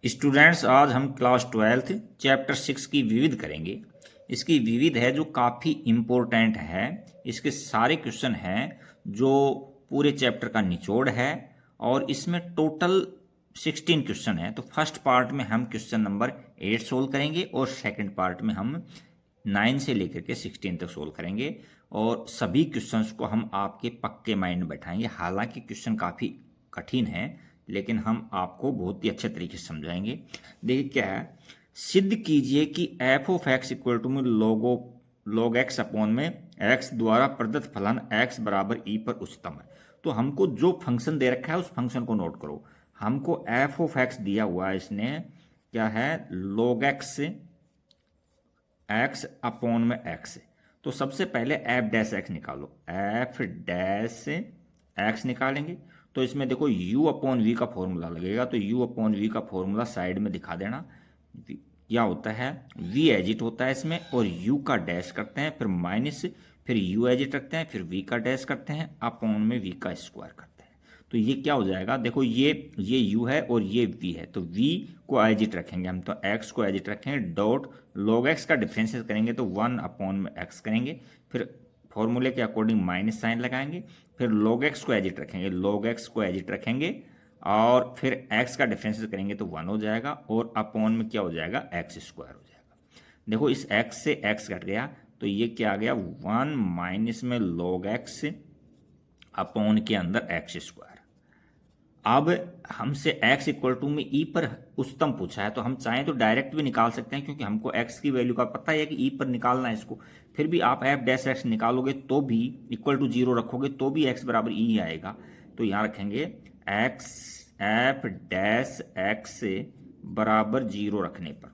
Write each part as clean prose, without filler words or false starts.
Students, आज हम class 12th chapter 6 की विविध करेंगे। इसकी विविध है जो काफ़ी इम्पोर्टेंट है। इसके सारे क्वेश्चन हैं जो पूरे चैप्टर का निचोड़ है और इसमें टोटल 16 क्वेश्चन है। तो फर्स्ट पार्ट में हम क्वेश्चन नंबर 8 सोल्व करेंगे और सेकंड पार्ट में हम 9 से लेकर के 16 तक सोल्व करेंगे और सभी क्वेश्चंस को हम आपके पक्के माइंड में बैठाएंगे। हालांकि क्वेश्चन काफ़ी कठिन है लेकिन हम आपको बहुत ही अच्छे तरीके से समझाएंगे। देखिए क्या है, सिद्ध कीजिए कि F of X equal to में लॉग एक्स अपॉन में एक्स द्वारा प्रदत्त फलन एक्स बराबर ई पर उच्चतम है। तो हमको जो फंक्शन दे रखा है उस फंक्शन को नोट करो। हमको एफ ऑफ एक्स दिया हुआ है, इसने क्या है, लॉग एक्स एक्स अपॉन में एक्स। तो सबसे पहले एफ डैश एक्स निकालो, एफ डैश एक्स निकालेंगे। तो इसमें देखो u अपॉन वी का फॉर्मूला लगेगा, तो u अपॉन वी का फॉर्मूला साइड में दिखा देना। क्या होता है, v एजिट होता है इसमें और u का डैश करते हैं, फिर माइनस, फिर u एजिट रखते हैं, फिर v का डैश करते हैं, अपॉन में v का स्क्वायर करते हैं। तो ये क्या हो जाएगा, देखो ये u है और ये v है, तो v को एजिट रखेंगे हम, तो x को एजिट रखेंगे, डॉट log x का डिफरेंशियल करेंगे तो 1 अपॉन में x करेंगे, फिर फॉर्मूले के अकॉर्डिंग माइनस साइन लगाएंगे, फिर log x को एजिट रखेंगे, log x को एजिट रखेंगे और फिर x का डिफरेंशियल करेंगे तो 1 हो जाएगा और अपॉन में क्या हो जाएगा, x स्क्वायर हो जाएगा। देखो इस x से x घट गया तो ये क्या आ गया, 1 माइनस में log x अपॉन के अंदर x स्क्वायर। अब हमसे x इक्वल टू में e पर उच्चतम पूछा है, तो हम चाहें तो डायरेक्ट भी निकाल सकते हैं क्योंकि हमको x की वैल्यू का पता है कि e पर निकालना है इसको। फिर भी आप एफ डैश एक्स निकालोगे तो भी इक्वल टू 0 रखोगे तो भी x बराबर e ही आएगा। तो यहाँ रखेंगे x एफ डैश एक्स बराबर 0 रखने पर,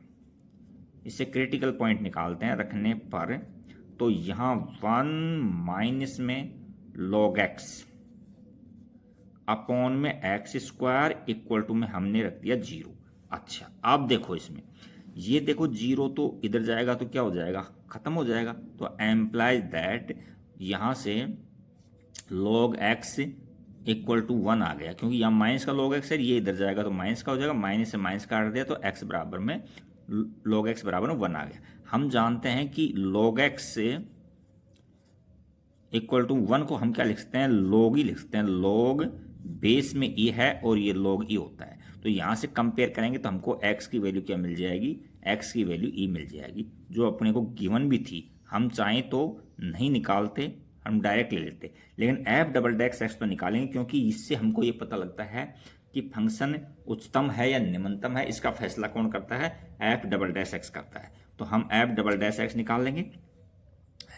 इससे क्रिटिकल पॉइंट निकालते हैं रखने पर। तो यहाँ 1 माइनस में log x अपॉन में एक्स स्क्वायर इक्वल टू में हमने रख दिया 0। अच्छा अब देखो इसमें ये देखो 0 तो इधर जाएगा तो क्या हो जाएगा, खत्म हो जाएगा। तो एम्प्लाइज दैट यहाँ से log x इक्वल टू 1 आ गया, क्योंकि यहाँ माइनस का log x है, ये इधर जाएगा तो माइनस का हो जाएगा, माइनस से माइनस काट दिया तो x बराबर में log x बराबर में 1 आ गया। हम जानते हैं कि log x से इक्वल टू 1 को हम क्या लिख सकते हैं, log ही लिख सकते हैं। log बेस में e है और ये log e होता है, तो यहाँ से कंपेयर करेंगे तो हमको x की वैल्यू क्या मिल जाएगी, x की वैल्यू e मिल जाएगी, जो अपने को गिवन भी थी। हम चाहें तो नहीं निकालते, हम डायरेक्ट ले लेते, लेकिन एफ डबल डैश एक्स तो निकालेंगे क्योंकि इससे हमको ये पता लगता है कि फंक्शन उच्चतम है या निम्नतम है। इसका फैसला कौन करता है, एफ डबल डैश एक्स करता है। तो हम एफ डबल डैश एक्स निकाल लेंगे,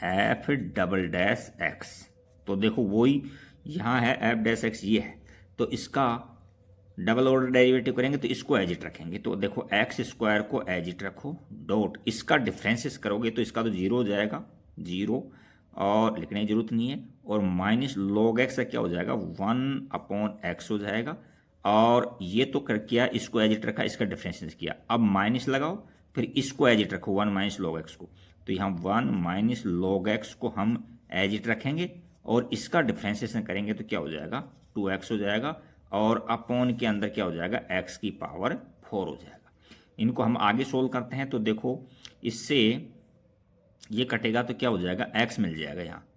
एफ डबल डैश एक्स। तो देखो वही यहाँ है एफ डैश एक्स, ये है, तो इसका डबल ऑर्डर डेरिवेटिव करेंगे तो इसको एजिट रखेंगे। तो देखो एक्स स्क्वायर को एजिट रखो, डॉट इसका डिफरेंसेस करोगे तो इसका तो 0 हो जाएगा, 0 और लिखने की जरूरत नहीं है, और माइनस log x का क्या हो जाएगा, 1 अपॉन एक्स हो जाएगा। और ये तो कर किया, इसको एजिट रखा, इसका डिफरेंसेस किया, अब माइनस लगाओ, फिर इसको एजिट रखो 1 माइनस log x को, तो यहाँ 1 माइनस log x को हम एजिट रखेंगे और इसका डिफरेंशिएशन करेंगे तो क्या हो जाएगा, 2x हो जाएगा, और अपॉन के अंदर क्या हो जाएगा, x की पावर 4 हो जाएगा। इनको हम आगे सोल्व करते हैं तो देखो इससे ये कटेगा तो क्या हो जाएगा, x मिल जाएगा यहाँ।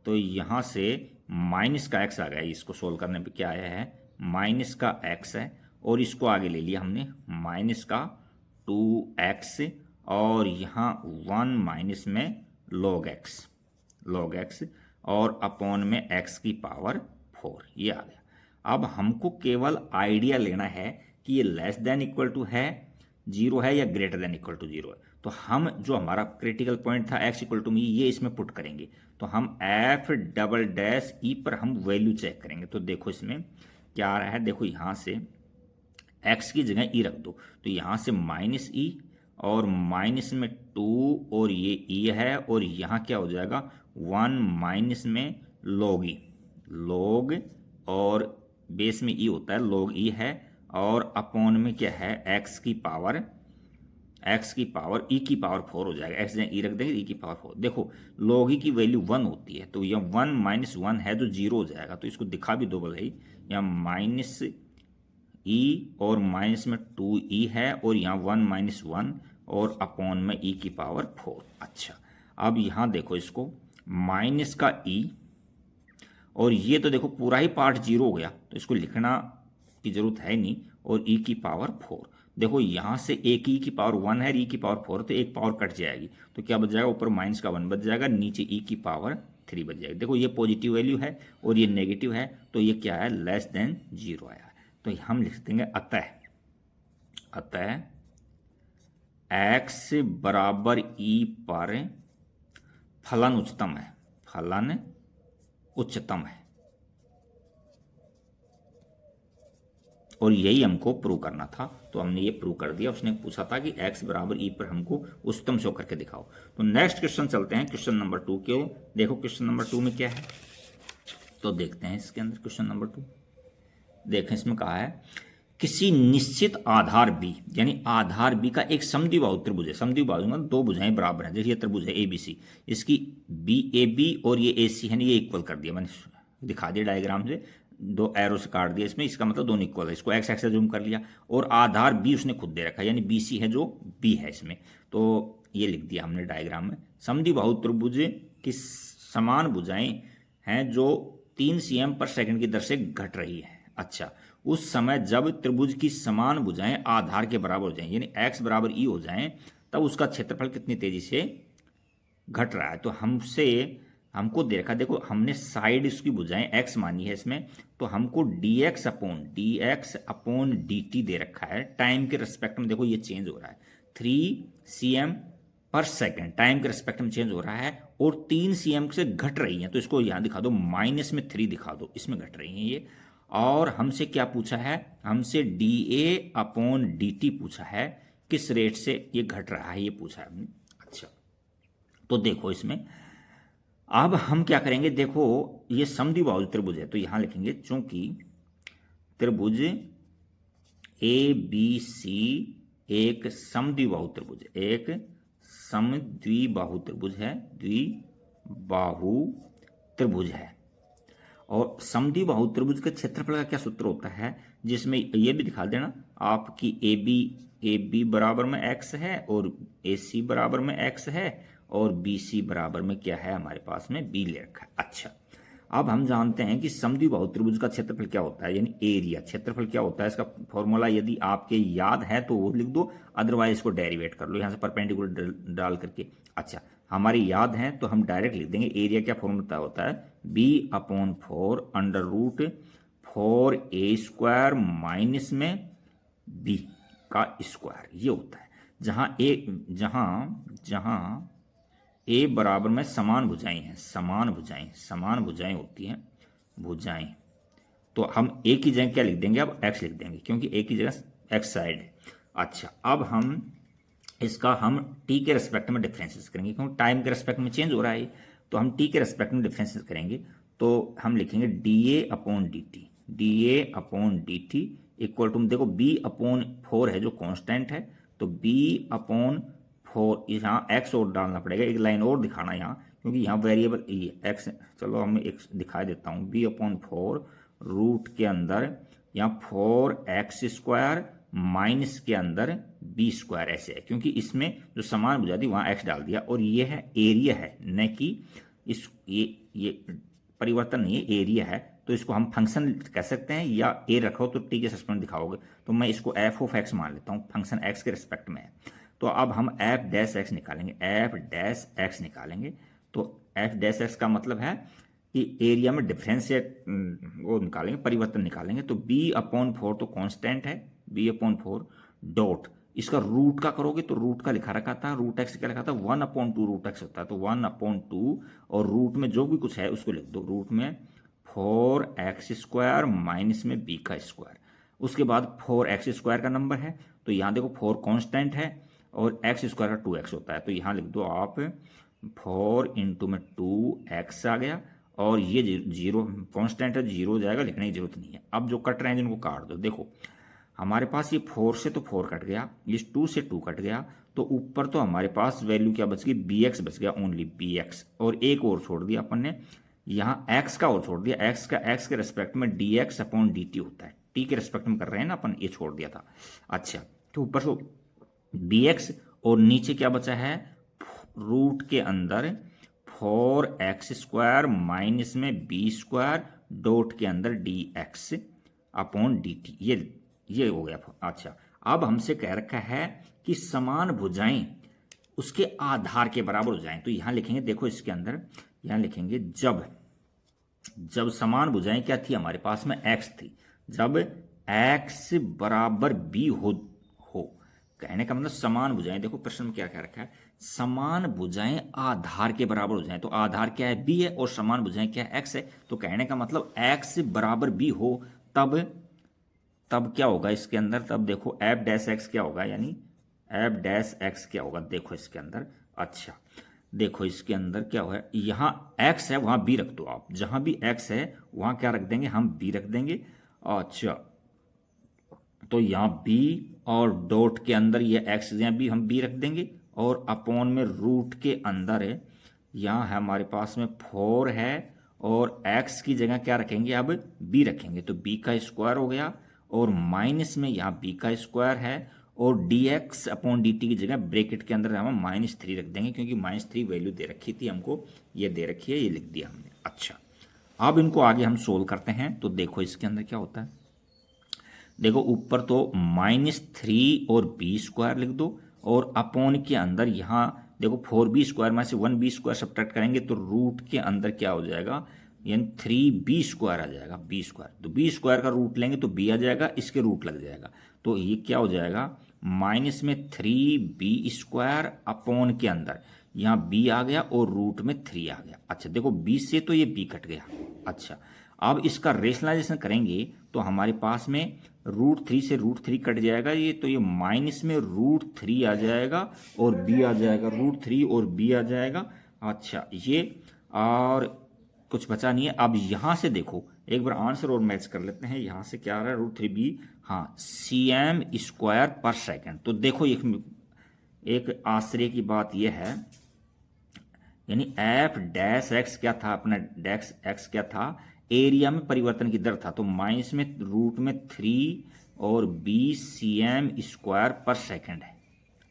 तो यहाँ से माइनस का x आ गया, इसको सोल्व करने पे क्या आया है, माइनस का x है, और इसको आगे ले लिया हमने माइनस का 2x, और यहाँ 1 माइनस में log x और अपॉन में x की पावर 4, ये आ गया। अब हमको केवल आइडिया लेना है कि ये लेस देन इक्वल टू है 0 है या ग्रेटर देन इक्वल टू 0 है। तो हम जो हमारा क्रिटिकल पॉइंट था x इक्वल टू में, ये इसमें पुट करेंगे। तो हम एफ डबल डैश ई पर हम वैल्यू चेक करेंगे। तो देखो इसमें क्या आ रहा है, देखो यहाँ से x की जगह e रख दो, तो यहाँ से माइनस ई और माइनस में 2 और ये e है, और यहाँ क्या हो जाएगा 1 माइनस में log और बेस में e होता है, log e है, और अपॉन में क्या है, x की पावर e की पावर 4 हो जाएगा। x जगह e रख देंगे, e की पावर 4। देखो log e की वैल्यू 1 होती है, तो यह 1 माइनस 1 है जो 0 हो जाएगा, तो इसको दिखा भी दो भले ही, यहाँ माइनस ई और माइनस में 2e है और यहाँ 1 माइनस 1 और अपॉन में e की पावर 4। अच्छा, अब यहाँ देखो इसको माइनस का e और ये तो देखो पूरा ही पार्ट 0 हो गया, तो इसको लिखना की जरूरत है नहीं, और e की पावर 4। देखो यहाँ से एक e की पावर 1 है, e की पावर 4, तो एक पावर कट जाएगी, तो क्या बच जाएगा, ऊपर माइनस का 1 बच जाएगा, नीचे e की पावर 3 बच जाएगी। देखो ये पॉजिटिव वैल्यू है और ये नेगेटिव है, तो ये क्या है, लेस देन 0 आया है। तो हम लिख देंगे अतः x बराबर e पर फलन उच्चतम है, फलन उच्चतम है, और यही हमको प्रूव करना था, तो हमने ये प्रूव कर दिया। उसने पूछा था कि x बराबर e पर हमको उच्चतम शो करके दिखाओ। तो नेक्स्ट क्वेश्चन चलते हैं, क्वेश्चन नंबर 2 के। देखो क्वेश्चन नंबर 2 में क्या है, तो देखते हैं इसके अंदर। क्वेश्चन नंबर 2 देखें, इसमें कहा है किसी निश्चित आधार b, यानी आधार b का एक समद्विबाहु त्रिभुज है। समद्विबाहु में दो भुजाएं बराबर हैं, जैसे ये त्रिभुज है ABC, इसकी BAB और ये AC है, ये इक्वल कर दिया मैंने, दिखा दिया डायग्राम से, दो एरो से काट दिया इसमें, इसका मतलब दोनों इक्वल है। इसको x एक्स से जूम कर लिया, और आधार b उसने खुद दे रखा है, यानी BC है जो b है इसमें, तो ये लिख दिया हमने डायग्राम में। समद्विबाहु त्रिभुज की समान भुजाएं हैं जो 3 cm पर सेकंड की दर से घट रही है। अच्छा, उस समय जब त्रिभुज की समान भुजाएं आधार के बराबर हो जाएं, यानी x बराबर e हो जाएं, तब उसका क्षेत्रफल कितनी तेजी से घट रहा है। तो हमको दे रखा, देखो हमने साइड इसकी भुजाएं x मानी है इसमें, तो हमको dx अपॉन dt दे रखा है। टाइम के रिस्पेक्ट में देखो ये चेंज हो रहा है, 3 cm पर सेकेंड टाइम के रिस्पेक्ट में चेंज हो रहा है, और 3 cm से घट रही है, तो इसको यहाँ दिखा दो, माइनस में 3 दिखा दो, इसमें घट रही है ये। और हमसे क्या पूछा है, हमसे dA अपॉन dt पूछा है, किस रेट से ये घट रहा है ये पूछा है हमने। अच्छा, तो देखो इसमें अब हम क्या करेंगे, देखो ये समद्विबाहु त्रिभुज है, तो यहां लिखेंगे चूंकि त्रिभुज ABC एक समद्विबाहु त्रिभुज है, एक समद्विबाहु त्रिभुज है, द्विबाहु त्रिभुज है, और समद्विबाहु त्रिभुज के क्षेत्रफल का क्या सूत्र होता है, जिसमें ये भी दिखा देना आपकी AB बराबर में x है, और AC बराबर में x है, और BC बराबर में क्या है हमारे पास में B ले रखा है। अच्छा, अब हम जानते हैं कि समद्विबाहु त्रिभुज का क्षेत्रफल क्या होता है, यानी एरिया। क्षेत्रफल क्या होता है, इसका फॉर्मूला यदि आपके याद है तो वो लिख दो, अदरवाइज इसको डेरिवेट कर लो यहाँ से परपेंडिकुलर डाल करके। अच्छा, हमारी याद है तो हम डायरेक्ट लिख देंगे, एरिया क्या फॉर्मूला होता है, B/4 under root 4a² minus में b का स्क्वायर, ये होता है। जहां a बराबर में समान भुजाएं हैं, समान भुजाएं होती हैं, भुजाएं, तो हम a की जगह क्या लिख देंगे, अब x लिख देंगे, क्योंकि a की जगह x साइड है। अच्छा, अब हम इसका t के रेस्पेक्ट में डिफरेंसेस करेंगे, क्योंकि टाइम के रेस्पेक्ट में चेंज हो रहा है, तो हम t के रेस्पेक्ट में डिफरेंसेस करेंगे। तो हम लिखेंगे dA upon dt equal to, देखो B/4 है जो कांस्टेंट है, तो B/4 यहाँ x और डालना पड़ेगा, एक लाइन और दिखाना यहाँ, क्योंकि यहाँ वेरिएबल x, चलो हम एक दिखा देता हूँ, B/4 रूट के अंदर यहाँ 4x² माइनस के अंदर b² ऐसे है, क्योंकि इसमें जो समान भुजा थी वहाँ x डाल दिया, और ये है एरिया है, न कि ये परिवर्तन नहीं है, एरिया है, तो इसको हम फंक्शन कह सकते हैं, या a रखो तो t के सस्पेंड दिखाओगे, तो मैं इसको f(x) मान लेता हूँ, फंक्शन x के रिस्पेक्ट में है। तो अब हम f' निकालेंगे, f' निकालेंगे, तो f' का मतलब है कि एरिया में डिफरेंशिएट वो निकालेंगे, परिवर्तन निकालेंगे। तो B/4 तो कांस्टेंट है, B/4 डॉट, इसका रूट का करोगे तो रूट का लिखा रखा था, रूट x क्या लिखा था, 1/2 रूट x होता है, तो 1/2, और रूट में जो भी कुछ है उसको लिख दो, रूट में 4x² माइनस में b का स्क्वायर, उसके बाद 4x² का नंबर है, तो यहाँ देखो 4 कांस्टेंट है और x² का 2x होता है, तो यहाँ लिख दो आप 4 इंटू में 2x आ गया, और ये 0 कांस्टेंट है, 0 हो जाएगा, लिखने की जरूरत नहीं है। अब जो कट रहे हैं जिनको काट दो, देखो हमारे पास ये 4 से तो 4 कट गया, इस 2 से 2 कट गया, तो ऊपर तो हमारे पास वैल्यू क्या बच गई, bx बच गया, ओनली bx, और एक और छोड़ दिया अपन ने, यहाँ x का और छोड़ दिया, x के रेस्पेक्ट में dx अपॉन dt होता है, टी के रेस्पेक्ट में कर रहे हैं ना अपन, ये छोड़ दिया था। अच्छा, तो ऊपर तो dx और नीचे क्या बचा है, रूट के अंदर 4x² माइनस में b² डॉट के अंदर dx अपॉन dt, ये हो गया। अच्छा, अब हमसे कह रखा है कि समान भुजाएं उसके आधार के बराबर हो जाएं, तो यहां लिखेंगे, देखो इसके अंदर यहां लिखेंगे जब समान भुजाएं क्या थी हमारे पास में, x थी, जब x बराबर b हो कहने का मतलब समान भुजाएं, देखो प्रश्न में क्या कह रखा है, समान भुजाएं आधार के बराबर हो जाएं, तो आधार क्या है, b है, और समान भुजाएं क्या है, x है, तो कहने का मतलब x बराबर b हो तब क्या होगा इसके अंदर, तब देखो f डैश x क्या होगा, यानी f डैश x क्या होगा, देखो इसके अंदर। अच्छा, देखो इसके अंदर क्या होगा, यहाँ x है वहां b रख दो आप, जहां भी x है वहां क्या रख देंगे, हम b रख देंगे। अच्छा, तो यहाँ b और डॉट के अंदर ये x यहाँ भी हम b रख देंगे, और अपॉन में रूट के अंदर है, यहाँ है हमारे पास में 4 है, और x की जगह क्या रखेंगे, अब b रखेंगे, तो b का स्क्वायर हो गया, और माइनस में यहाँ b का स्क्वायर है, और dx अपॉन dt की जगह ब्रैकेट के अंदर हम -3 रख देंगे, क्योंकि -3 वैल्यू दे रखी थी हमको, ये दे रखी है, ये लिख दिया हमने। अच्छा, अब इनको आगे हम सोल्व करते हैं, तो देखो इसके अंदर क्या होता है, देखो ऊपर तो -3 और b² लिख दो, और अपॉन के अंदर यहाँ देखो 4b² में से 1b² सब्ट्रैक्ट करेंगे तो रूट के अंदर क्या हो जाएगा, यानी 3b² आ जाएगा, b², तो b² का रूट लेंगे तो b आ जाएगा, इसके रूट लग जाएगा, तो ये क्या हो जाएगा, माइनस में 3b² अपॉन के अंदर यहाँ b आ गया और रूट में 3 आ गया। अच्छा, देखो b से तो ये b कट गया। अच्छा, अब इसका रेशनलाइजेशन करेंगे तो हमारे पास में √3 से √3 कट जाएगा, ये तो ये माइनस में √3 आ जाएगा, और b आ जाएगा √3 और b आ जाएगा। अच्छा, ये और कुछ बचा नहीं है। अब यहाँ से देखो एक बार आंसर और मैच कर लेते हैं, यहाँ से क्या आ रहा है, √3b, हाँ, cm² पर सेकेंड। तो देखो एक आश्चर्य की बात यह है, यानी f डैश x क्या था, अपना डैश x क्या था, एरिया में परिवर्तन की दर था, तो माइनस में रूट में 3 और b cm² पर सेकेंड है।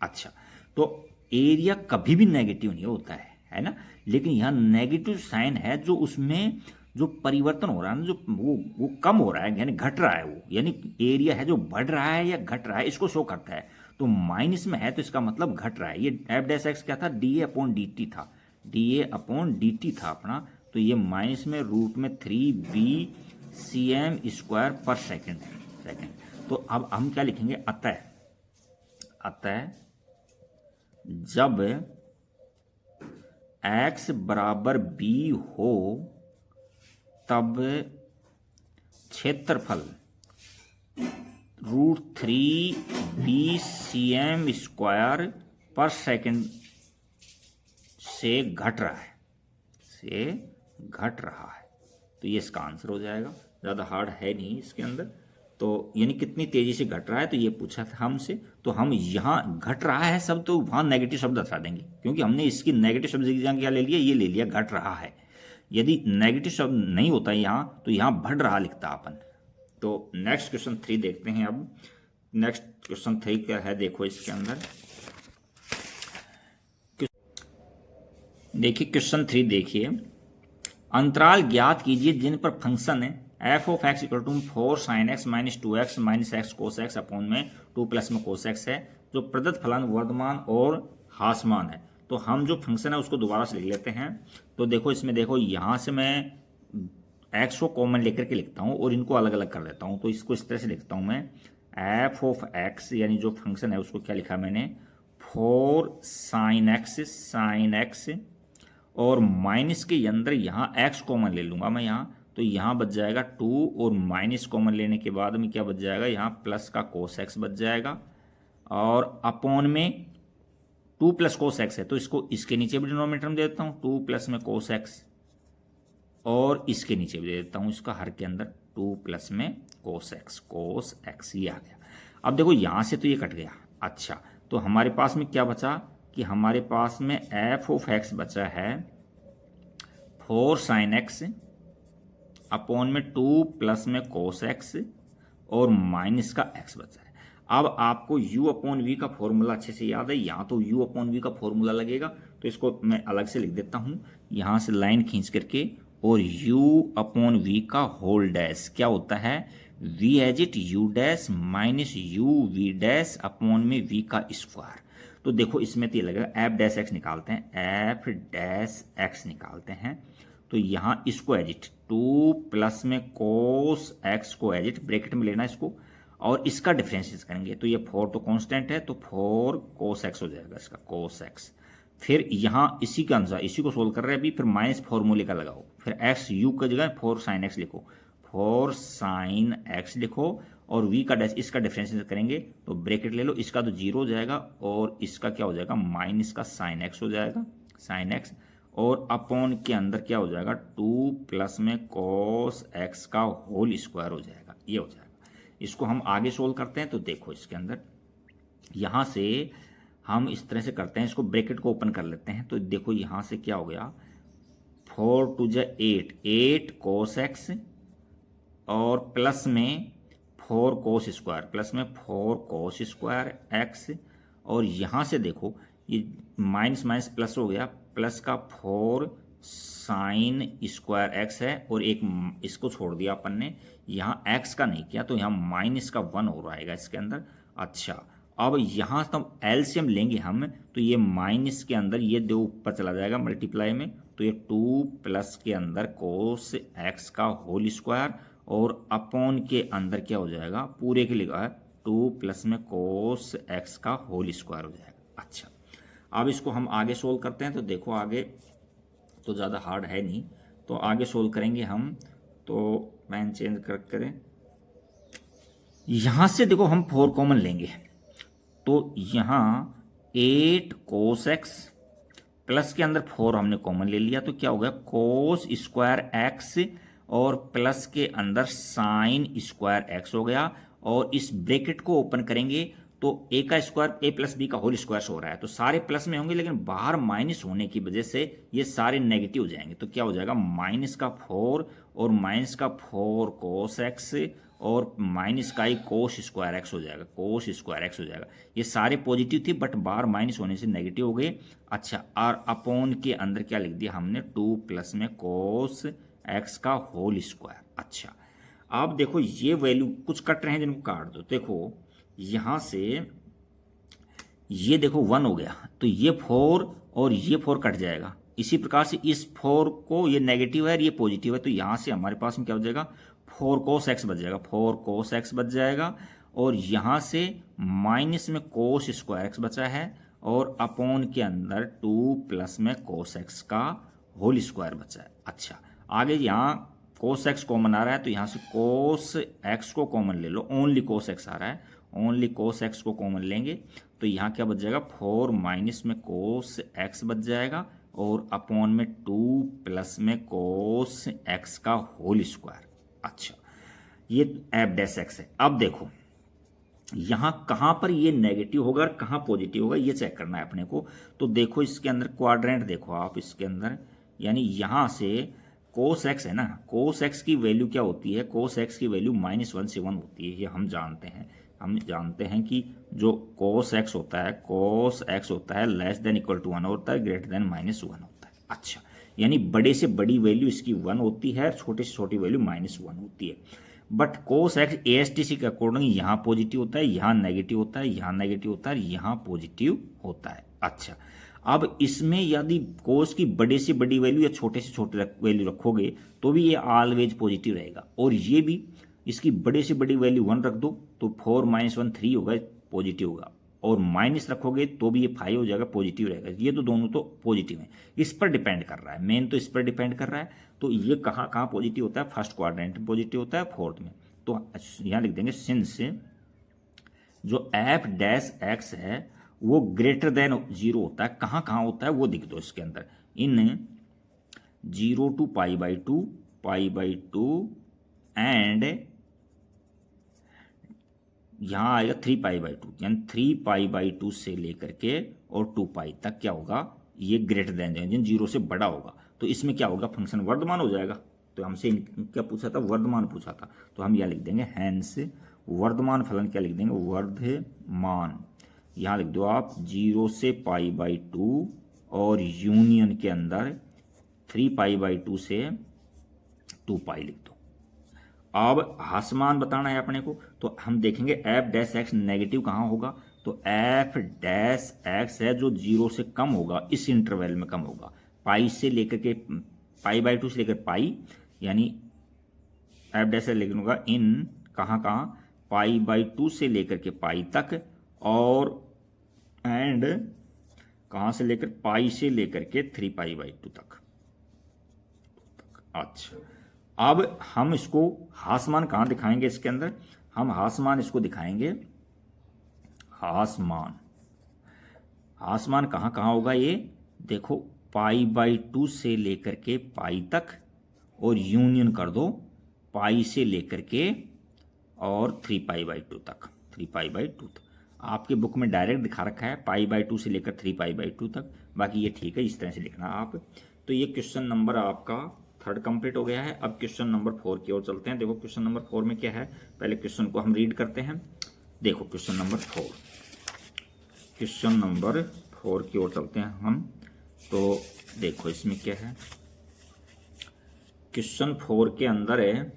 अच्छा, तो एरिया कभी भी नेगेटिव नहीं होता है ना, लेकिन यहाँ नेगेटिव साइन है, जो उसमें जो परिवर्तन हो रहा है ना, जो वो कम हो रहा है, यानी घट रहा है, वो यानी एरिया है जो बढ़ रहा है या घट रहा है, इसको शो करता है। तो माइनस में है तो इसका मतलब घट रहा है। ये f डैश x क्या था, dA अपॉन dt था, dA अपॉन dt था अपना, तो ये माइनस में रूट में 3b cm² पर सेकेंड। तो अब हम क्या लिखेंगे, अतः जब x बराबर b हो तब क्षेत्रफल √3b cm² पर सेकेंड से घट रहा है, तो ये इसका आंसर हो जाएगा। ज़्यादा हार्ड है नहीं इसके अंदर, तो यानी कितनी तेज़ी से घट रहा है, तो ये पूछा था हमसे, तो हम यहाँ घट रहा है सब, तो वहाँ नेगेटिव शब्द हटा देंगे, क्योंकि हमने इसकी नेगेटिव शब्द की जगह क्या ले लिया, ये ले लिया घट रहा है। यदि नेगेटिव शब्द नहीं होता यहाँ तो यहाँ बढ़ रहा लिखता अपन। तो नेक्स्ट क्वेश्चन 3 देखते हैं। अब नेक्स्ट क्वेश्चन 3 क्या है, देखो इसके अंदर देखिए, क्वेश्चन 3 देखिए, अंतराल ज्ञात कीजिए जिन पर फंक्शन है f(x) = 4 sin x - 2x - x cos x upon में 2 प्लस में cos x है, जो प्रदत्त फलन वर्धमान और ह्रासमान है। तो हम जो फंक्शन है उसको दोबारा से लिख लेते हैं। तो देखो इसमें देखो, यहाँ से मैं x को कॉमन लेकर के लिखता हूँ और इनको अलग अलग कर देता हूँ। तो इसको इस तरह से लिखता हूँ मैं, f(x) यानी जो फंक्शन है उसको क्या लिखा मैंने, 4 sin x, और माइनस के अंदर यहाँ x कॉमन ले लूँगा मैं यहाँ, तो यहाँ बच जाएगा 2, और माइनस कॉमन लेने के बाद में क्या बच जाएगा, यहाँ प्लस का cos x बच जाएगा, और अपॉन में 2 प्लस cos x है, तो इसको इसके नीचे भी डिनोमिनेटर में दे देता हूँ, 2 प्लस में cos x, और इसके नीचे भी दे देता हूँ, इसका हर के अंदर 2 प्लस में cos x, ये आ गया। अब देखो यहाँ से तो ये कट गया। अच्छा, तो हमारे पास में क्या बचा कि हमारे पास में f(x) बचा है 4 sin x अपॉन में 2 प्लस में cos x और माइनस का x बचा है। अब आपको u अपॉन वी का फॉर्मूला अच्छे से याद है, यहाँ तो u अपॉन वी का फॉर्मूला लगेगा, तो इसको मैं अलग से लिख देता हूँ, यहाँ से लाइन खींच करके, और u अपॉन वी का होल डैश क्या होता है, v as it u dash minus u v dash upon में v का स्क्वायर। तो देखो इसमें तो ये लगेगा एफ डैश एक्स निकालते हैं, एफ डैश एक्स निकालते हैं, तो यहाँ इसको एजिट 2 प्लस में कोस एक्स को एजिट ब्रैकेट में लेना इसको, और इसका डिफरेंशिएट करेंगे तो ये 4 तो कांस्टेंट है, तो 4 कोस एक्स हो जाएगा इसका, कोस एक्स। फिर यहाँ इसी का अनुसार इसी को सोल्व कर रहे हैं अभी, फिर माइनस फॉर्मूले का लगाओ, फिर एक्स यू की जगह 4 साइन एक्स लिखो, 4 साइन एक्स लिखो, और v का डैश इसका डिफरेंशिएट करेंगे तो ब्रैकेट ले लो, इसका तो 0 हो जाएगा और इसका क्या हो जाएगा माइनस का साइन एक्स हो जाएगा, साइन एक्स, और अपॉन के अंदर क्या हो जाएगा 2 प्लस में कॉस एक्स का होल स्क्वायर हो जाएगा, ये हो जाएगा। इसको हम आगे सोल्व करते हैं, तो देखो इसके अंदर यहाँ से हम इस तरह से करते हैं, इसको ब्रैकेट को ओपन कर लेते हैं, तो देखो यहाँ से क्या हो गया 4 2 8, 8 कोस एक्स और प्लस में 4 कोस स्क्वायर, प्लस में 4 कोस स्क्वायर एक्स, और यहाँ से देखो ये माइनस माइनस प्लस हो गया, प्लस का 4 साइन स्क्वायर एक्स है, और एक इसको छोड़ दिया अपन ने, यहाँ एक्स का नहीं किया, तो यहाँ माइनस का 1 हो आएगा इसके अंदर। अच्छा अब यहाँ तो एलसीएम लेंगे हम, तो ये माइनस के अंदर ये 2 ऊपर चला जाएगा मल्टीप्लाई में, तो ये 2 प्लस के अंदर कोस एक्स का होल स्क्वायर, और अपॉन के अंदर क्या हो जाएगा पूरे के लिखा है 2 प्लस में कोस एक्स का होल स्क्वायर हो जाएगा। अच्छा अब इसको हम आगे सोल्व करते हैं, तो देखो आगे तो ज़्यादा हार्ड है नहीं, तो आगे सोल्व करेंगे हम, तो पेन चेंज करें, यहाँ से देखो हम 4 कॉमन लेंगे, तो यहाँ 8 कोस एक्स प्लस के अंदर 4 हमने कॉमन ले लिया, तो क्या हो गया कोस स्क्वायर एक्स और प्लस के अंदर साइन स्क्वायर एक्स हो गया, और इस ब्रैकेट को ओपन करेंगे तो ए का स्क्वायर ए प्लस बी का होल स्क्वायर हो रहा है, तो सारे प्लस में होंगे, लेकिन बाहर माइनस होने की वजह से ये सारे नेगेटिव हो जाएंगे, तो क्या हो जाएगा माइनस का 4 और माइनस का 4 कोस एक्स और माइनस का ही कोस स्क्वायर एक्स हो जाएगा, कोस स्क्वायर एक्स हो जाएगा। ये सारे पॉजिटिव थे बट बाहर माइनस होने से नेगेटिव हो गए। अच्छा और अपॉन के अंदर क्या लिख दिया हमने 2 प्लस में कोस एक्स का होल स्क्वायर। अच्छा अब देखो ये वैल्यू कुछ कट रहे हैं जिनको काट दो, देखो यहाँ से ये देखो 1 हो गया, तो ये 4 और ये 4 कट जाएगा, इसी प्रकार से इस 4 को ये नेगेटिव है और ये पॉजिटिव है, तो यहाँ से हमारे पास में क्या हो जाएगा 4 कोस एक्स बच जाएगा, 4 कोस एक्स बच जाएगा, और यहाँ से माइनस में कोस स्क्वायर एक्स बचा है और अपॉन के अंदर 2 प्लस में कोस एक्स का होल स्क्वायर बचा है। अच्छा आगे यहाँ कोस एक्स कॉमन आ रहा है, तो यहाँ से कोस एक्स को कॉमन ले लो, ओनली कोस एक्स आ रहा है, ओनली कोस एक्स को कॉमन लेंगे तो यहाँ क्या बच जाएगा 4 माइनस में कोस एक्स बच जाएगा और अपॉन में 2 प्लस में कोस एक्स का होल स्क्वायर। अच्छा ये एफ डैश एक्स है। अब देखो यहाँ कहाँ पर ये नेगेटिव होगा और कहाँ पॉजिटिव होगा ये चेक करना है अपने को। तो देखो इसके अंदर क्वाड्रेंट देखो आप इसके अंदर, यानी यहाँ से कोस एक्स है ना, कोस एक्स की वैल्यू क्या होती है, कोस एक्स की वैल्यू -1 से 1 होती है, ये हम जानते हैं कि जो कोस एक्स होता है, कोस एक्स होता है लेस देन इक्वल टू 1 होता है, ग्रेटर देन -1 होता है। अच्छा यानी बड़े से बड़ी वैल्यू इसकी 1 होती है, छोटे से छोटी वैल्यू -1 होती है। बट कोस एक्स ASTC के अकॉर्डिंग यहाँ पॉजिटिव होता है, यहाँ नेगेटिव होता है, यहाँ नेगेटिव होता है, यहाँ पॉजिटिव होता है। अच्छा अब इसमें यदि कोस की बड़े से बड़ी वैल्यू या छोटे से छोटे वैल्यू रखोगे तो भी ये ऑलवेज पॉजिटिव रहेगा, और ये भी इसकी बड़े से बड़ी वैल्यू 1 रख दो तो 4 - 1 3 होगा, पॉजिटिव होगा, और माइनस रखोगे तो भी ये 5 हो जाएगा, पॉजिटिव रहेगा। ये तो दोनों तो पॉजिटिव हैं, इस पर डिपेंड कर रहा है, मेन तो इस पर डिपेंड कर रहा है। तो ये कहाँ कहाँ पॉजिटिव होता है, फर्स्ट क्वाड्रेंट में पॉजिटिव होता है, फोर्थ में। तो यहाँ लिख देंगे सिंस जो एफ डैश एक्स है वो ग्रेटर देन 0 होता है, कहाँ कहाँ होता है वो लिख दो इसके अंदर, इन 0 to π/2 π/2 एंड यहाँ आएगा 3π/2, यानी 3π/2 से लेकर के और 2π तक क्या होगा, ये ग्रेटर देन 0 से बड़ा होगा। तो इसमें क्या होगा, फंक्शन वर्धमान हो जाएगा। तो हमसे क्या पूछा था, वर्धमान पूछा था, तो हम यह लिख देंगे हैंस वर्धमान फलन क्या लिख देंगे, वर्धमान, यहाँ लिख दो आप 0 से π/2 और यूनियन के अंदर 3π/2 से 2π लिख दो। अब हासमान बताना है अपने को, तो हम देखेंगे f' नेगेटिव कहाँ होगा, तो f' है जो 0 से कम होगा, इस इंटरवल में कम होगा, पाई से लेकर के π/2 से लेकर पाई, यानी f' लेकिन होगा इन कहाँ π/2 से लेकर के पाई तक, और एंड कहाँ से लेकर पाई से लेकर के 3π/2 तक। अच्छा, अब हम इसको हासमान कहाँ दिखाएंगे, इसके अंदर हम हासमान इसको दिखाएंगे, हासमान कहाँ होगा, ये देखो π/2 से लेकर के पाई तक, और यूनियन कर दो पाई से लेकर के और 3π/2 तक, 3π/2 तक। आपके बुक में डायरेक्ट दिखा रखा है π/2 से लेकर 3π/2 तक, बाकी ये ठीक है, इस तरह से लिखना आप। तो ये क्वेश्चन नंबर आपका 3rd कंप्लीट हो गया है। अब क्वेश्चन नंबर 4 की ओर चलते हैं। देखो क्वेश्चन नंबर 4 में क्या है, पहले क्वेश्चन को हम रीड करते हैं। देखो क्वेश्चन नंबर 4 की ओर चलते हैं हम। तो देखो इसमें क्या है, क्वेश्चन 4 के अंदर है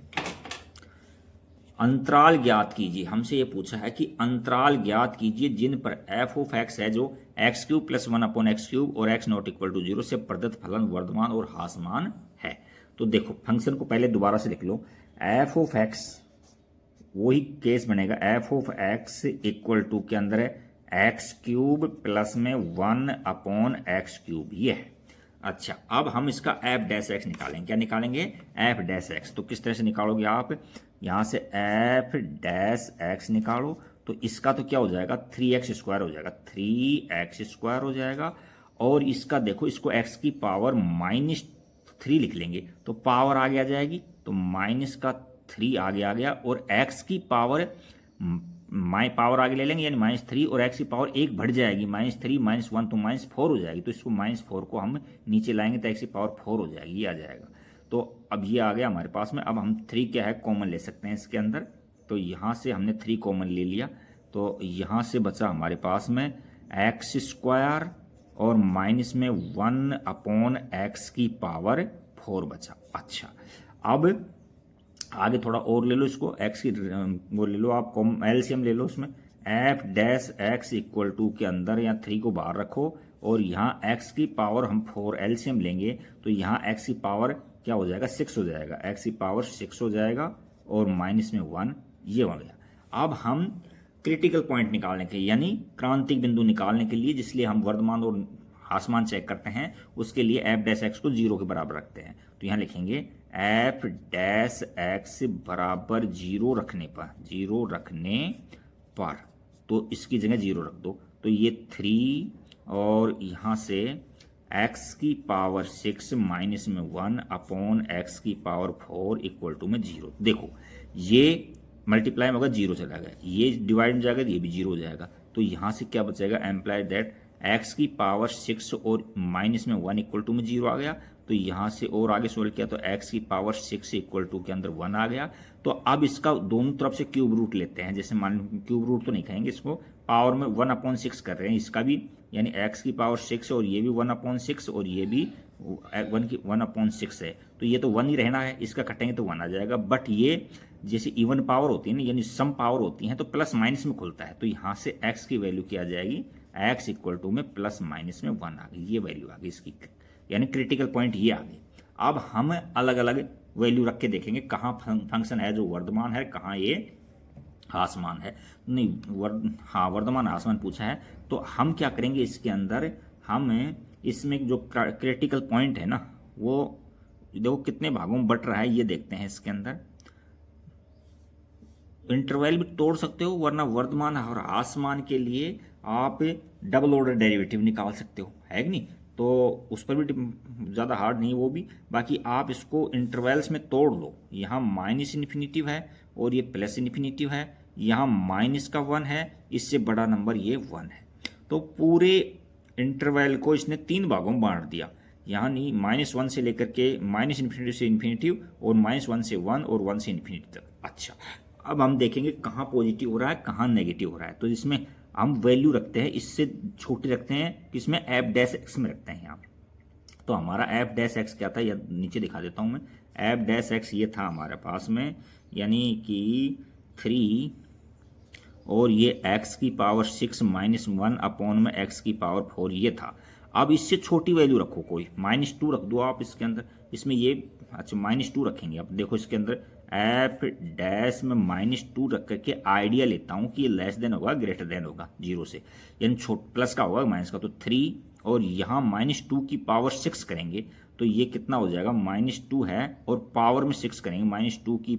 अंतराल ज्ञात कीजिए। हमसे ये पूछा है कि अंतराल ज्ञात कीजिए जिन पर f(x) है जो x³ + 1/x³ और x ≠ = 0 से प्रदत्त फलन वर्धमान और हासमान है। तो देखो फंक्शन को पहले दोबारा से लिख लो, f(x) वही केस बनेगा, f(x) = के अंदर है x³ प्लस में 1/x³, ये है। अच्छा, अब हम इसका f' निकालेंगे। क्या निकालेंगे, f'। तो किस तरह से निकालोगे आप, यहाँ से f' निकालो, तो इसका तो क्या हो जाएगा, 3x² हो जाएगा, 3x² हो जाएगा। और इसका देखो, इसको x की पावर -3 लिख लेंगे तो पावर आगे आ जाएगी, तो -3 आगे आ गया, और x की पावर पावर आगे ले लेंगे यानी -3, और x की पावर 1 बढ़ जाएगी, -3 -1 तो -4 हो जाएगी। तो इसको -4 को हम नीचे लाएंगे तो x की पावर 4 हो जाएगी, ये आ जाएगा। तो अब ये आ गया हमारे पास में। अब हम 3 क्या है कॉमन ले सकते हैं इसके अंदर, तो यहाँ से हमने 3 कॉमन ले लिया, तो यहाँ से बचा हमारे पास में x² और माइनस में 1/x की पावर 4 बचा। अच्छा, अब आगे थोड़ा और ले लो इसको, x की वो ले लो आप, एलसीएम ले लो उसमें, f' = के अंदर या 3 को बाहर रखो, और यहाँ x की पावर हम 4 एलसीएम लेंगे, तो यहाँ x की पावर क्या हो जाएगा, 6 हो जाएगा, x की पावर 6 हो जाएगा, और माइनस में 1, ये हो गया। अब हम क्रिटिकल पॉइंट निकालने के यानी क्रांतिक बिंदु निकालने के लिए, जिसलिए हम वर्धमान और हासमान चेक करते हैं, उसके लिए f' को 0 के बराबर रखते हैं। तो यहाँ लिखेंगे f' बराबर 0 रखने पर, तो इसकी जगह 0 रख दो, तो ये 3 और यहाँ से x की पावर 6 माइनस में 1/x की पावर 4 = में 0। देखो ये मल्टीप्लाई में होगा, 0 चला गया, ये डिवाइड में जाएगा, ये भी 0 हो जाएगा। तो यहाँ से क्या बचेगा, एम्प्लाई दैट x की पावर 6 और माइनस में 1 = में 0 आ गया। तो यहाँ से और आगे सोल्व किया तो x की पावर 6 = के अंदर 1 आ गया। तो अब इसका दोनों तरफ से क्यूब रूट लेते हैं, जैसे मान क्यूब रूट तो नहीं कहेंगे इसको, पावर में 1/6 कर रहे हैं इसका भी, यानी x की पावर 6 और ये भी 1/6 और ये भी 1/6 है, तो ये तो 1 ही रहना है, इसका कटेंगे तो 1 आ जाएगा। बट ये जैसे इवन पावर होती है ना, यानी सम पावर होती है, तो प्लस माइनस में खुलता है, तो यहाँ से x की वैल्यू क्या आ जाएगी, x = में प्लस माइनस में 1 आ गई, ये वैल्यू आ गई इसकी, यानी क्रिटिकल पॉइंट ये आ गई। अब हम अलग अलग वैल्यू रख के देखेंगे कहाँ फंक्शन है जो वर्धमान है, कहाँ ये हासमान है। नहीं हाँ, वर्धमान हासमान पूछा है, तो हम क्या करेंगे इसके अंदर, हम इसमें जो क्रिटिकल पॉइंट है ना, वो देखो कितने भागों में बट रहा है ये देखते हैं। इसके अंदर इंटरवल भी तोड़ सकते हो, वरना वर्धमान और हासमान के लिए आप डबल ऑर्डर डेरिवेटिव निकाल सकते हो, है कि नहीं, तो उस पर भी ज़्यादा हार्ड नहीं वो भी। बाकी आप इसको इंटरवल्स में तोड़ लो, यहाँ -∞ है और ये +∞ है, यहाँ माइनस का 1 है, इससे बड़ा नंबर ये 1 है। तो पूरे इंटरवल को इसने 3 भागों में बांट दिया, यानी -1 से लेकर के -∞ से ∞, और -1 से 1 और 1 से ∞ तक। अच्छा, अब हम देखेंगे कहाँ पॉजिटिव हो रहा है कहाँ नेगेटिव हो रहा है। तो इसमें हम वैल्यू रखते हैं, इससे छोटे रखते हैं किसमें, एफ डैश एक्स में रखते हैं यहाँ। तो हमारा एफ डैश एक्स क्या था, या नीचे दिखा देता हूँ मैं। एफ डैश एक्स ये था हमारे पास में, यानी कि 3 और ये x की पावर 6 -1 अपॉन में x की पावर 4 ये था। अब इससे छोटी वैल्यू रखो कोई, -2 रख दो आप इसके अंदर, इसमें ये अच्छा -2 रखेंगे। अब देखो इसके अंदर एफ डैश में -2 रख करके आइडिया लेता हूँ कि ये लेस देन होगा ग्रेटर देन होगा 0 से, यानी प्लस का होगा माइनस का। तो 3 और यहाँ -2 की पावर 6 करेंगे तो ये कितना हो जाएगा, -2 है और पावर में 6 करेंगे, -2 की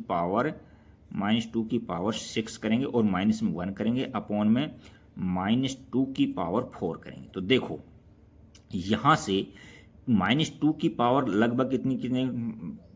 पावर 6 करेंगे और माइनस में 1 करेंगे अपॉन में -2 की पावर 4 करेंगे। तो देखो यहाँ से -2 की पावर लगभग कितनी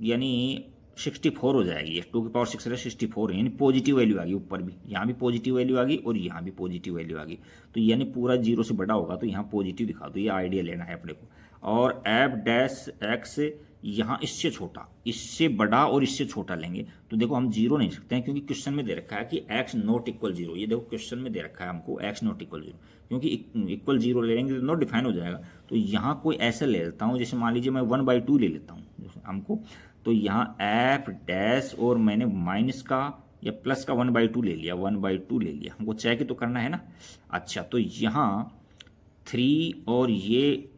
यानी 64 हो जाएगी। 2 की पावर 6 है 64 है, यानी पॉजिटिव वैल्यू आ गई। ऊपर भी यहाँ भी पॉजिटिव वैल्यू आ गई और यहाँ भी पॉजिटिव वैल्यू आ गई। तो यानी पूरा 0 से बड़ा होगा तो यहाँ पॉजिटिव दिखा दो, ये आइडिया लेना है अपने को। और एफ डैश एक्स यहाँ इससे छोटा, इससे बड़ा और इससे छोटा लेंगे तो देखो हम 0 नहीं रखते हैं, क्योंकि क्वेश्चन में दे रखा है कि x नॉट इक्वल 0। ये देखो क्वेश्चन में दे रखा है हमको x नॉट इक्वल 0, क्योंकि इक्वल 0 ले लेंगे तो नॉट डिफाइन हो जाएगा। तो यहाँ कोई ऐसे ले लेता हूँ, जैसे मान लीजिए मैं 1/2 ले लेता हूँ हमको। तो यहाँ एफ डैश और मैंने माइनस का या प्लस का 1/2 ले लिया, 1/2 ले लिया, हमको चेक ही तो करना है ना। अच्छा तो यहाँ 3 और ये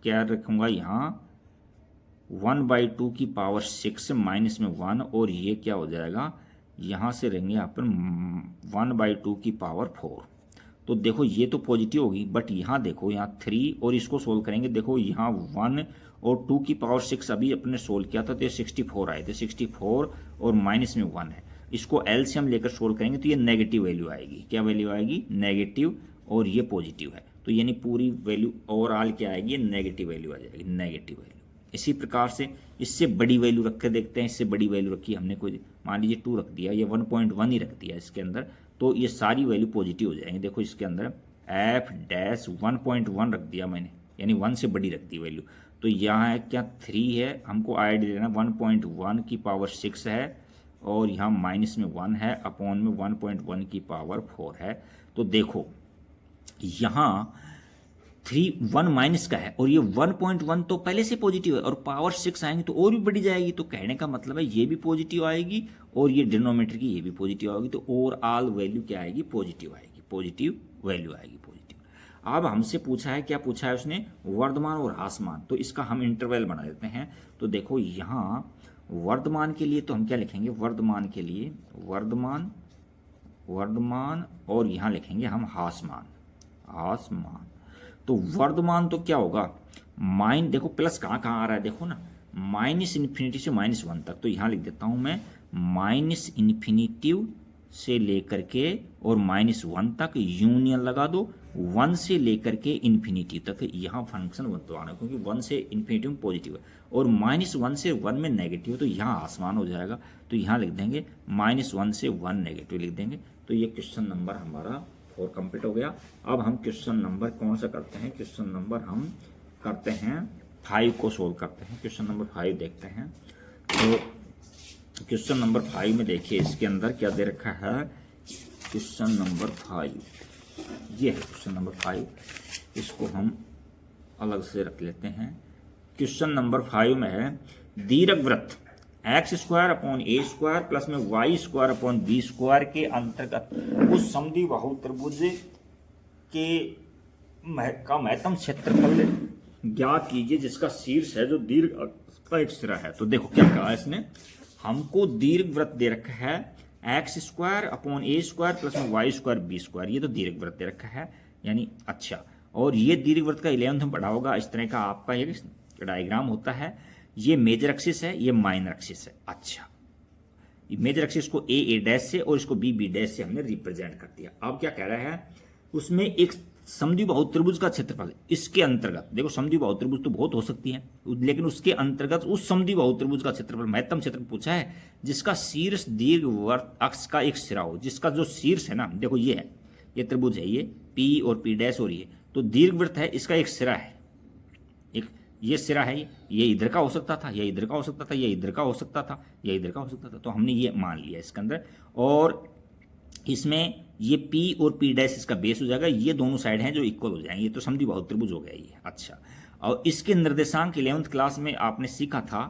क्या रखूँगा, यहाँ 1/2 की पावर 6 माइनस में 1 और ये क्या हो जाएगा, यहाँ से रहेंगे अपन 1/2 की पावर 4। तो देखो ये तो पॉजिटिव होगी, बट यहाँ देखो यहाँ 3 और इसको सोल्व करेंगे, देखो यहाँ 1 और 2 की पावर 6 अभी अपने सोल्व किया था तो ये 64 आए थे, 64 और माइनस में 1 है। इसको एलसीएम लेकर सोल्व करेंगे तो ये नेगेटिव वैल्यू आएगी। क्या वैल्यू आएगी, नेगेटिव, और ये पॉजिटिव है तो यानी पूरी वैल्यू ओवरऑल क्या आएगी, नेगेटिव वैल्यू आ जाएगी, नेगेटिव वैल्यू। इसी प्रकार से इससे बड़ी वैल्यू रख कर देखते हैं। इससे बड़ी वैल्यू रखी हमने, कोई मान लीजिए 2 रख दिया, या 1.1 ही रख दिया इसके अंदर, तो ये सारी वैल्यू पॉजिटिव हो जाएंगे। देखो इसके अंदर एफ डैश 1.1 रख दिया मैंने, यानी 1 से बड़ी रख दी वैल्यू। तो यहाँ है क्या 3 है, हमको आइडिया लेना 1.1 की पावर 6 है और यहाँ माइनस में 1 है अपॉन में 1.1 की पावर 4 है। तो देखो यहाँ 1 माइनस का है और ये 1.1 तो पहले से पॉजिटिव है और पावर 6 आएंगे तो और भी बढ़ी जाएगी। तो कहने का मतलब है ये भी पॉजिटिव आएगी और ये डिनोमिनेटर की ये भी पॉजिटिव आएगी। तो ओवरऑल वैल्यू क्या आएगी, पॉजिटिव आएगी, पॉजिटिव वैल्यू आएगी, पॉजिटिव। अब हमसे पूछा है, क्या पूछा है उसने, वर्धमान और ह्रासमान। तो इसका हम इंटरवल बना देते हैं। तो देखो यहाँ वर्धमान के लिए तो हम क्या लिखेंगे, वर्धमान के लिए वर्धमान, वर्धमान, और यहाँ लिखेंगे हम ह्रासमान, ह्रासमान। तो वर्धमान तो क्या होगा, देखो प्लस कहाँ कहाँ आ रहा है, देखो ना, -∞ से -1 तक। तो यहाँ लिख देता हूँ मैं -∞ से लेकर के और -1 तक यूनियन लगा दो, 1 से लेकर के ∞ तक यहाँ फंक्शन वर्तमान है, क्योंकि 1 से ∞ में पॉजिटिव है और -1 से 1 में नेगेटिव है। तो यहाँ आसमान हो जाएगा। तो यहाँ लिख देंगे -1 से 1 नेगेटिव लिख देंगे। तो ये क्वेश्चन नंबर हमारा 4 कंप्लीट हो गया। अब हम क्वेश्चन नंबर कौन सा करते हैं, क्वेश्चन नंबर हम करते हैं 5 को सोल्व करते हैं। क्वेश्चन नंबर 5 देखते हैं। तो क्वेश्चन नंबर 5 में देखिए इसके अंदर क्या दे रखा है, क्वेश्चन नंबर 5 ये है, क्वेश्चन नंबर 5, इसको हम अलग से रख लेते हैं। क्वेश्चन नंबर 5 में है दीर्घवृत्त x² अपॉन a² प्लस में y² अपॉन b² के अंतर्गत उस समद्विबाहु त्रिभुज के का महत्तम क्षेत्रफल ज्ञात कीजिए जिसका शीर्ष है जो दीर्घ का एक सिरा है। तो देखो क्या कहा इसने, हमको दीर्घवृत्त दे रखा है x² अपॉन a² प्लस में y² b², ये तो दीर्घवृत्त दे रखा है यानी। अच्छा, और ये दीर्घवृत्त का 11th में पढ़ा होगा, इस तरह का आपका एक डायग्राम होता है। ये मेजर एक्सिस है, ये माइनर एक्सिस है। अच्छा, मेजर एक्सिस को ए डैश से और इसको बी डैश से हमने रिप्रेजेंट कर दिया। अब क्या कह रहा है, उसमें एक समद्विबाहु त्रिभुज का क्षेत्रफल, इसके अंतर्गत देखो समद्विबाहु त्रिभुज तो बहुत हो सकती है, लेकिन उसके अंतर्गत उस समद्विबाहु त्रिभुज का क्षेत्रफल, महत्तम क्षेत्रफल पूछा है जिसका शीर्ष दीर्घवृत्त अक्ष का एक सिरा हो, जिसका जो शीर्ष है ना, देखो ये है, ये त्रिभुज है, ये पी और पी डैश और ये तो दीर्घवृत्त है, इसका एक सिरा है, एक ये सिरा है, ये इधर का हो सकता था, ये इधर का हो सकता था, ये इधर का हो सकता था, ये इधर का हो सकता था, तो हमने ये मान लिया इसके अंदर। और इसमें ये P और P डैश इसका बेस हो जाएगा, ये दोनों साइड हैं जो इक्वल हो जाएंगे, ये तो समझी बहुत त्रिभुज हो गया ये। अच्छा, और इसके निर्देशांक 11th क्लास में आपने सीखा था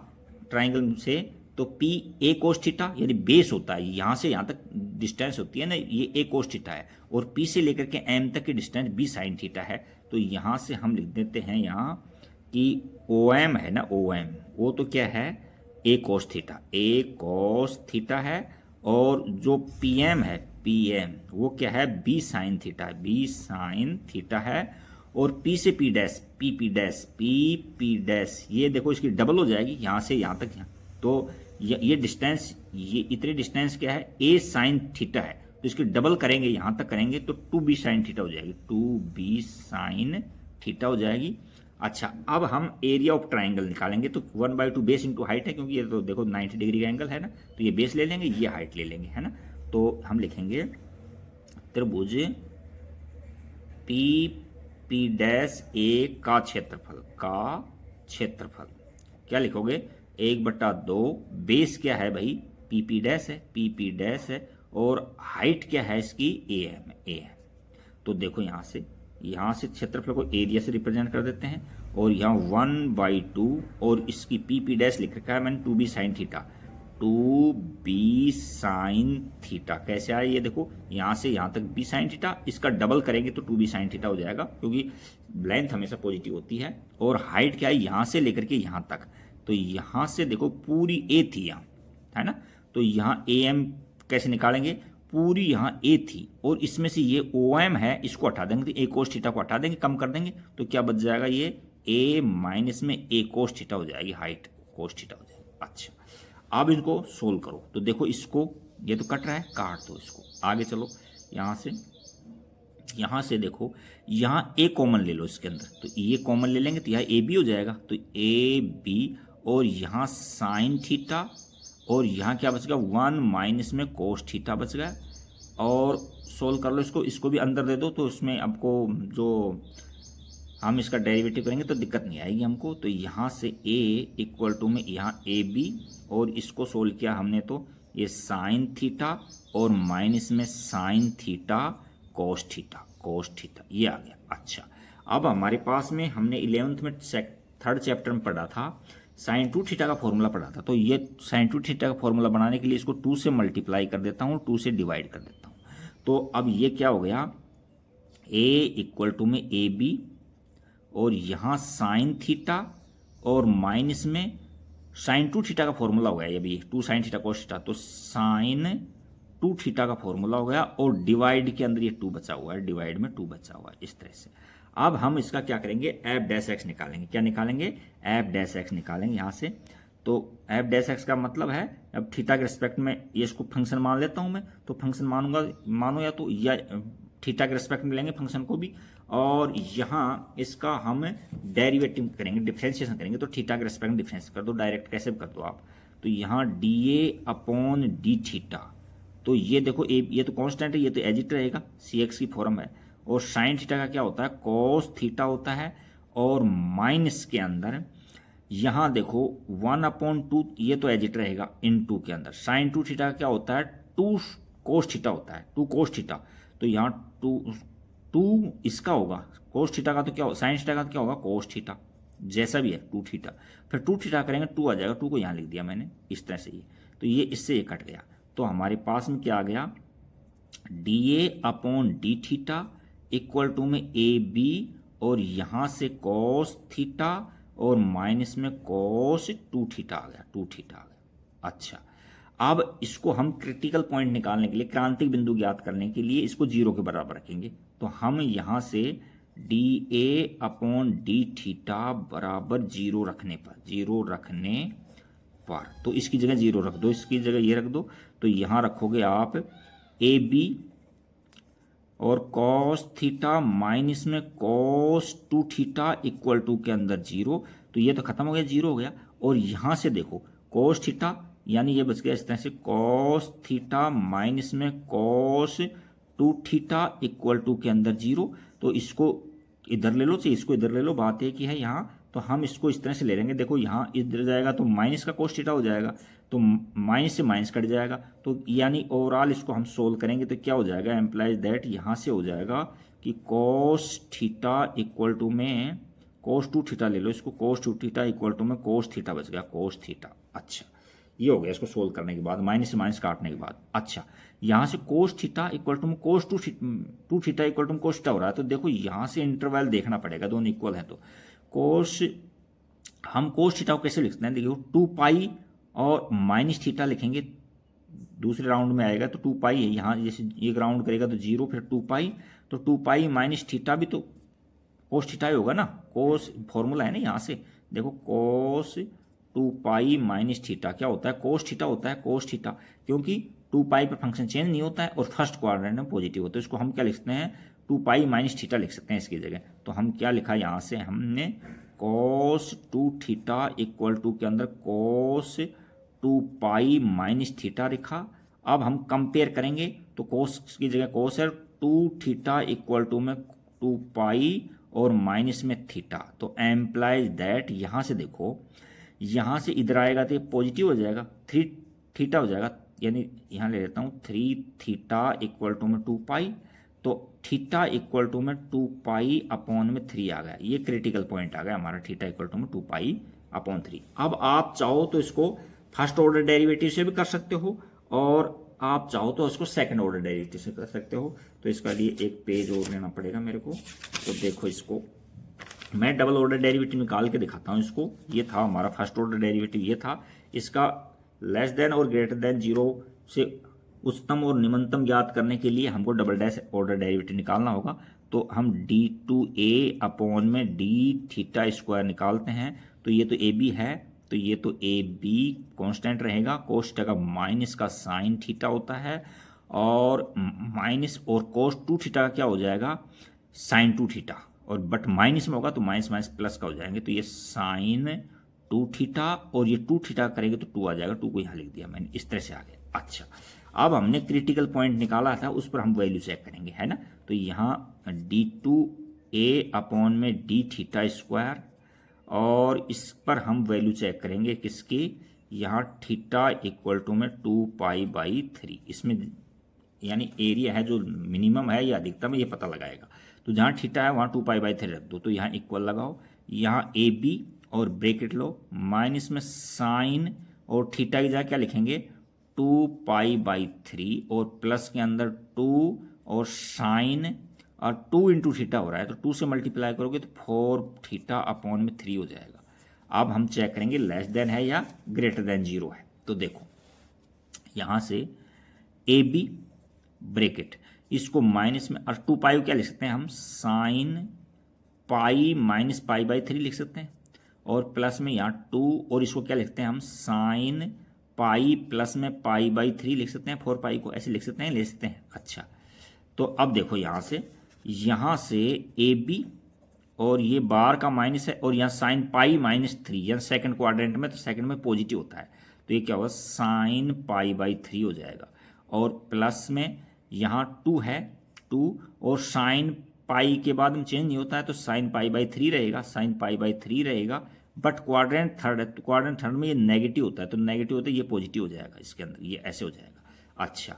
ट्राइंगल से, तो P A cos थीटा यानी बेस होता है, यहाँ से यहाँ तक डिस्टेंस होती है ना, ये A cos थीटा है, और P से लेकर के M तक की डिस्टेंस B sin थीटा है। तो यहाँ से हम लिख देते हैं यहाँ कि OM है ना, OM, वो तो क्या है, A cos theta, A cos theta है, और जो PM है, PM, वो क्या है, B sin theta, B sin theta है, और P से P dash, P dash, P dash, ये देखो इसकी डबल हो जाएगी यहाँ से यहाँ तक, यहाँ तो ये डिस्टेंस, ये इतनी डिस्टेंस क्या है, A sin थीटा है, तो इसकी डबल करेंगे यहाँ तक करेंगे तो 2B sin थीटा हो जाएगी, 2B sin थीटा हो जाएगी। अच्छा, अब हम एरिया ऑफ ट्राइंगल निकालेंगे, तो 1/2 बेस इंटू हाइट है, क्योंकि ये तो देखो 90 डिग्री का एंगल है ना, तो ये बेस ले लेंगे, ये हाइट ले लेंगे, है ना। तो हम लिखेंगे त्रिभुज P डैश A का क्षेत्रफल क्या लिखोगे, 1/2, बेस क्या है भाई, P डैश है, P डैश है, और हाइट क्या है इसकी, A है। तो देखो यहाँ से क्षेत्रफल को एरिया से रिप्रेजेंट कर देते हैं, और यहाँ 1/2, और इसकी P डैश लिख रखा है मैंने 2B sin theta, 2B sin theta कैसे आया, ये देखो यहाँ से यहाँ तक B sin थीटा, इसका डबल करेंगे तो 2B sin थीटा हो जाएगा, क्योंकि लेंथ हमेशा पॉजिटिव होती है। और हाइट क्या है, यहाँ से लेकर के यहाँ तक, तो यहाँ से देखो पूरी A थी यहाँ, है ना, तो यहाँ AM कैसे निकालेंगे, पूरी यहाँ A थी, और इसमें से ये OM है, इसको हटा देंगे, तो A cos थीटा को हटा देंगे, कम कर देंगे, तो क्या बच जाएगा, ये A माइनस में A cos थीटा हो जाएगी, हाइट cos थीटा हो जाएगी। अच्छा, अब इनको सोल्व करो, तो देखो इसको, ये तो कट रहा है, काट दो इसको, आगे चलो, यहाँ से देखो, यहाँ A कॉमन ले लो इसके अंदर, तो ये कॉमन ले लेंगे तो यहाँ AB हो जाएगा, तो AB, और यहाँ साइन थीटा, और यहाँ क्या बच गया, 1 माइनस में कोस थीटा बच गया। और सोल्व कर लो इसको भी अंदर दे दो, तो इसमें आपको जो हम इसका डेरिवेटिव करेंगे तो दिक्कत नहीं आएगी हमको। तो यहाँ से A इक्वल टू में यहाँ AB, और इसको सोल्व किया हमने तो ये साइन थीटा, और माइनस में साइन थीटा कोस थीटा ये आ गया। अच्छा, अब हमारे पास में हमने 11th में 3rd चैप्टर में पढ़ा था, साइन 2 थीटा का फॉर्मूला पढ़ा था। तो ये साइन 2 थीटा का फॉर्मूला बनाने के लिए इसको 2 से मल्टीप्लाई कर देता हूँ, 2 से डिवाइड कर देता हूँ। तो अब ये क्या हो गया, A इक्वल टू में AB, और यहाँ साइन थीटा, और माइनस में साइन 2 थीटा का फॉर्मूला हो गया, ये भी 2 साइन थीटा कोस थीटा, तो साइन 2 थीटा का फॉर्मूला हो गया, और डिवाइड के अंदर ये 2 बचा हुआ है, डिवाइड में 2 बचा हुआ है, इस तरह से। अब हम इसका क्या करेंगे, एफ डैश एक्स निकालेंगे। क्या निकालेंगे, एफ डैश एक्स निकालेंगे यहाँ से। तो एफ डैश एक्स का मतलब है, अब थीटा के रिस्पेक्ट में ये इसको फंक्शन मान लेता हूँ मैं, तो फंक्शन मानो या तो या थीटा के रिस्पेक्ट में लेंगे फंक्शन को भी, और यहाँ इसका हम डेरिवेटिव करेंगे, डिफ्रेंशिएशन करेंगे। तो थीटा के रिस्पेक्ट में डिफ्रेंस कर दो, डायरेक्ट कैसे भी कर दो आप। तो यहाँ dA/d थीटा, तो ये देखो ये तो कांस्टेंट है, ये तो एज इट रहेगा, CX की फॉर्म है। और साइन थीटा का क्या होता है, कॉस थीटा होता है, और माइनस के अंदर यहाँ देखो 1/2, ये तो एज इट रहेगा, इन 2 के अंदर साइन 2 थीटा का क्या होता है, 2 कोस थीटा होता है, 2 कोस थीटा। तो यहाँ 2 इसका होगा, कोस थीटा का तो क्या होगा, साइन थीटा का तो क्या होगा, कोस थीटा, जैसा भी है 2 थीटा। फिर 2 थीटा करेंगे 2 आ जाएगा, 2 को यहाँ लिख दिया मैंने इस तरह से ये, तो ये इससे ये कट गया। तो हमारे पास में क्या आ गया, dA/d थीटा इक्वल टू में AB, और यहाँ से कॉस थीटा, और माइनस में कॉस 2 थीटा आ गया, 2 थीटा आ गया। अच्छा, अब इसको हम क्रिटिकल पॉइंट निकालने के लिए, क्रांतिक बिंदु ज्ञात करने के लिए इसको 0 के बराबर रखेंगे। तो हम यहाँ से dA/d थीटा बराबर 0 रखने पर, तो इसकी जगह 0 रख दो, इसकी जगह ये रख दो। तो यहाँ रखोगे आप AB और कॉस थीटा माइनस में कॉस 2 थीटा इक्वल टू के अंदर 0। तो ये तो खत्म हो गया, 0 हो गया। और यहाँ से देखो कॉस थीटा, यानी ये बच गया इस तरह से, कॉस थीटा माइनस में कॉस 2 थीटा इक्वल टू के अंदर 0। तो इसको इधर ले लो, इसको इधर ले लो, बात एक ही है, यहाँ तो हम इसको इस तरह से ले लेंगे। देखो यहाँ इधर जाएगा तो माइनस का कोस थीटा हो जाएगा, तो माइनस से माइनस कट जाएगा, तो यानी ओवरऑल इसको हम सोल्व करेंगे तो क्या हो जाएगा, एम्प्लाइज दैट यहाँ से हो जाएगा कि कोस थीटा इक्वल टू में कोस टू थीटा ले लो इसको, कोस टू थीटा इक्वल टू में कोस थीटा बच गया, कोस थीटा। अच्छा ये हो गया इसको सोल्व करने के बाद, माइनस से माइनस काटने के बाद। अच्छा यहाँ से कोस थीटा इक्वल टू में कोस टू थीटा इक्वल टू में कोस थीटा हो रहा है, तो देखो यहाँ से इंटरवल देखना पड़ेगा, दोनों इक्वल है तो कोस, हम कोस थीटा को कैसे लिखते हैं, देखिए 2 पाई और माइनस थीटा लिखेंगे, दूसरे राउंड में आएगा तो 2 पाई है, यहाँ जैसे एक राउंड करेगा तो 0 फिर 2 पाई, तो 2 पाई माइनस थीटा भी तो कोस थीटा ही होगा ना, कोस फॉर्मूला है ना यहाँ से, देखो कोस 2 पाई माइनस थीटा क्या होता है, कोस थीटा होता है, कोस थीटा, क्योंकि 2 पाई पर फंक्शन चेंज नहीं होता है और फर्स्ट क्वाड्रेंट में पॉजिटिव होता है, इसको हम क्या लिख सकते हैं 2 पाई माइनस थीटा लिख सकते हैं इसकी जगह। तो हम क्या लिखा यहाँ से हमने कोस 2 थीटा इक्वल टू के अंदर कोस 2 पाई माइनस थीटा लिखा। अब हम कंपेयर करेंगे तो कोस की जगह कोस है, 2 थीटा इक्वल टू में 2 पाई और माइनस में थीटा, तो एम्प्लाइज दैट यहाँ से देखो, यहाँ से इधर आएगा तो ये पॉजिटिव हो जाएगा, 3 थीटा हो जाएगा, यानी यहाँ ले लेता हूँ 3 थीटा इक्वल टू में 2 पाई, तो थीटा इक्वल टू में 2 पाई अपॉन में 3 आ गया, ये क्रिटिकल पॉइंट आ गया हमारा, थीटा इक्वल टू में 2 पाई अपॉन 3। अब आप चाहो तो इसको फर्स्ट ऑर्डर डेरिवेटिव से भी कर सकते हो और आप चाहो तो उसको सेकंड ऑर्डर डेरिवेटिव से कर सकते हो, तो इसका लिए एक पेज और लेना पड़ेगा मेरे को। तो देखो इसको मैं डबल ऑर्डर डेरिवेटिव निकाल के दिखाता हूँ इसको, ये था हमारा फर्स्ट ऑर्डर डेरिवेटिव, ये था, इसका लेस देन और ग्रेटर देन 0 से उच्चतम और निम्नतम ज्ञात करने के लिए हमको डबल डैश ऑर्डर डेरिवेटिव निकालना होगा। तो हम d2a अपॉन में d थीटा स्क्वायर निकालते हैं, तो ये तो ए बी है, तो ये तो ए बी कॉन्स्टेंट रहेगा, कोस थीटा का माइनस का साइन थीटा होता है, और माइनस और कोस 2 थीटा का क्या हो जाएगा साइन 2 थीटा, और बट माइनस में होगा तो माइनस माइनस प्लस का हो जाएंगे, तो ये साइन 2 थीटा और ये 2 थीटा करेंगे तो 2 आ जाएगा, 2 को यहाँ लिख दिया मैंने, इस तरह से आ गया। अच्छा अब हमने क्रिटिकल पॉइंट निकाला था, उस पर हम वैल्यू चेक करेंगे, है ना, तो यहाँ d2a अपॉन में d थीटा स्क्वायर, और इस पर हम वैल्यू चेक करेंगे किसकी, यहाँ थीटा इक्वल टू में 2 पाई बाई 3, इसमें यानी एरिया है जो मिनिमम है या अधिकतम है ये पता लगाएगा, तो जहाँ थीटा है वहाँ 2 पाई बाई 3 रख दो, तो यहाँ इक्वल लगाओ, यहाँ ए बी और ब्रैकेट लो, माइनस में साइन और थीटा की जगह क्या लिखेंगे 2 पाई बाई 3 और प्लस के अंदर 2 और साइन, और 2 इंटू थीटा हो रहा है तो 2 से मल्टीप्लाई करोगे तो 4 थीटा अपॉन में 3 हो जाएगा। अब हम चेक करेंगे लेस देन है या ग्रेटर देन 0 है, तो देखो यहाँ से ए बी ब्रैकेट, इसको माइनस में, और 2 पाई को क्या लिख सकते हैं हम sine pi minus pi by 3 लिख सकते हैं, और प्लस में यहाँ 2 और इसको क्या लिखते हैं हम साइन पाई प्लस में पाई बाई 3 लिख सकते हैं, 4 पाई को ऐसे लिख सकते हैं, ले सकते हैं। अच्छा तो अब देखो यहाँ से ए बी और ये बार का माइनस है, और यहाँ साइन पाई माइनस 3, यहाँ सेकंड क्वाड्रेंट में, तो सेकंड में पॉजिटिव होता है, तो ये क्या होगा साइन पाई बाई 3 हो जाएगा, और प्लस में यहाँ 2 है, 2 और साइन पाई के बाद में चेंज नहीं होता है तो साइन पाई बाई 3 रहेगा, साइन पाई बाई 3 रहेगा, बट क्वाड्रेंट थर्ड है, तो क्वाड्रेंट थर्ड में ये नेगेटिव होता है, तो नेगेटिव होता है ये पॉजिटिव हो जाएगा इसके अंदर, ये ऐसे हो जाएगा। अच्छा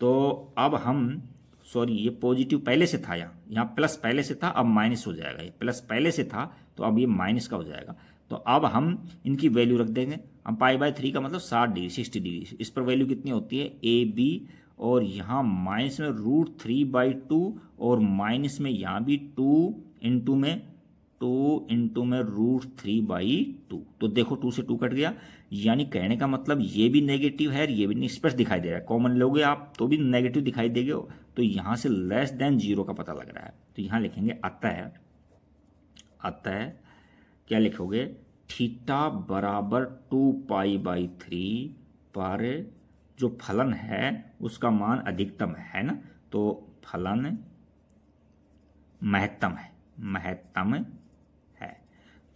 तो अब हम सॉरी ये पॉजिटिव पहले से था, यहाँ प्लस पहले से था, अब माइनस हो जाएगा, ये प्लस पहले से था तो अब ये माइनस का हो जाएगा, तो अब हम इनकी वैल्यू रख देंगे, हम पाई बाई 3 का मतलब 60 डिग्री 60 डिग्री, इस पर वैल्यू कितनी होती है ए बी, और यहाँ माइनस में √3/2 और माइनस में यहाँ भी 2 इंटू में √3/2, तो देखो 2 से 2 कट गया, यानी कहने का मतलब ये भी नेगेटिव है, ये भी स्पष्ट दिखाई दे रहा है, कॉमन लोगे आप तो भी नेगेटिव दिखाई देगा, तो यहाँ से लेस देन 0 का पता लग रहा है, तो यहाँ लिखेंगे अतः क्या लिखोगे थीटा बराबर 2 पाई बाई 3 पर जो फलन है उसका मान अधिकतम है ना, तो फलन महत्तम है,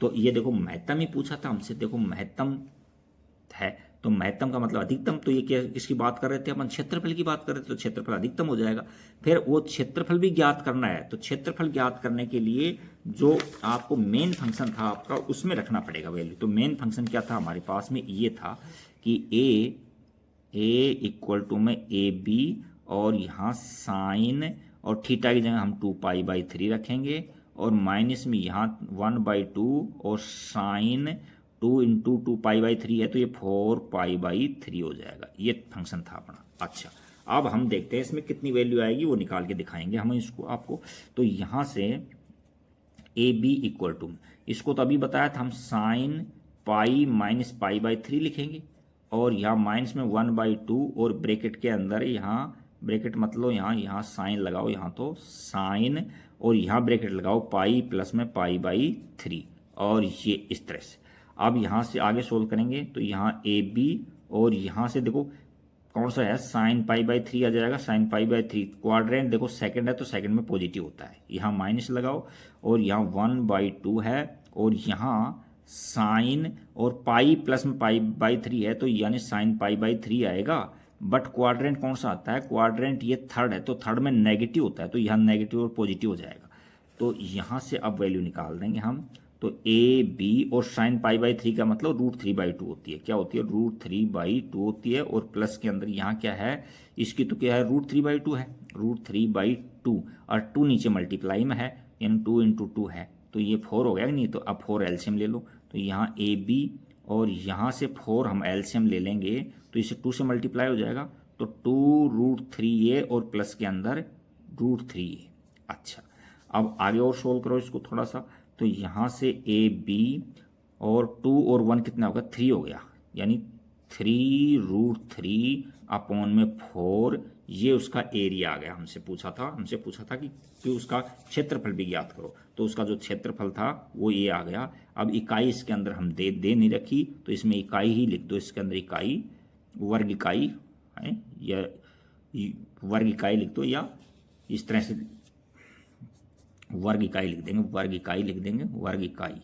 तो ये देखो महत्तम ही पूछा था हमसे, देखो महत्तम है तो महत्तम का मतलब अधिकतम, तो ये क्या किसकी बात कर रहे थे अपन, क्षेत्रफल की बात कर रहे थे, तो क्षेत्रफल अधिकतम हो जाएगा। फिर वो क्षेत्रफल भी ज्ञात करना है, तो क्षेत्रफल ज्ञात करने के लिए जो आपको मेन फंक्शन था आपका उसमें रखना पड़ेगा वैल्यू। तो मेन फंक्शन क्या था हमारे पास में, ये था कि ए इक्वल टू में ए बी, और यहाँ साइन और थीटा की जगह हम 2π/3 रखेंगे, और माइनस में यहाँ 1/2 और साइन 2 इंटू 2π/3 है, तो ये 4π/3 हो जाएगा। ये फंक्शन था अपना। अच्छा, अब हम देखते हैं इसमें कितनी वैल्यू आएगी, वो निकाल के दिखाएंगे हम इसको आपको। तो यहाँ से ए बी इक्वल टू, इसको तो अभी बताया था हम साइन पाई माइनस π/3 लिखेंगे, और यहाँ माइनस में 1/2 और ब्रैकेट के अंदर, यहाँ ब्रैकेट मतलब यहाँ साइन लगाओ, यहाँ तो साइन, और यहाँ ब्रैकेट लगाओ पाई प्लस में π/3, और ये इस तरह से। अब यहाँ से आगे सोल्व करेंगे तो यहाँ ए बी, और यहाँ से देखो कौन सा है, साइन π/3 आ जाएगा, साइन π/3 क्वाड्रेंट देखो सेकंड है तो सेकंड में पॉजिटिव होता है, यहाँ माइनस लगाओ, और यहाँ 1/2 है, और यहाँ साइन और पाई प्लस में π/3 है, तो यानी साइन π/3 आएगा। बट क्वाड्रेंट कौन सा आता है, क्वाड्रेंट ये थर्ड है, तो थर्ड में नेगेटिव होता है, तो यहाँ नेगेटिव और पॉजिटिव हो जाएगा। तो यहाँ से अब वैल्यू निकाल देंगे हम। तो ए बी, और साइन π/3 का मतलब √3/2 होती है, क्या होती है, √3/2 होती है, और प्लस के अंदर यहाँ क्या है, इसकी तो क्या है, √3/2 है, √3/2, और 2 नीचे मल्टीप्लाई में है, यानी 2 इंटू 2 है, तो ये 4 हो गया नहीं। तो अब 4 एलसीएम ले लो, तो यहाँ ए बी, और यहाँ से 4 हम एलसीएम ले लेंगे, तो इसे 2 से मल्टीप्लाई हो जाएगा, तो 2√3a, और प्लस के अंदर √3a। अच्छा, अब आगे और सोल्व करो इसको थोड़ा सा। तो यहाँ से ए बी, और 2 और 1 कितना होगा, 3 हो गया, यानी 3√3/4, ये उसका एरिया आ गया। हमसे पूछा था कि उसका क्षेत्रफल भी ज्ञात करो, तो उसका जो क्षेत्रफल था वो ये आ गया। अब इकाई इसके अंदर हम दे नहीं रखी, तो इसमें इकाई ही लिख दो, इसके अंदर इकाई, वर्ग इकाई है, या वर्ग इकाई लिख दो, या इस तरह से वर्ग इकाई लिख देंगे, वर्ग इकाई,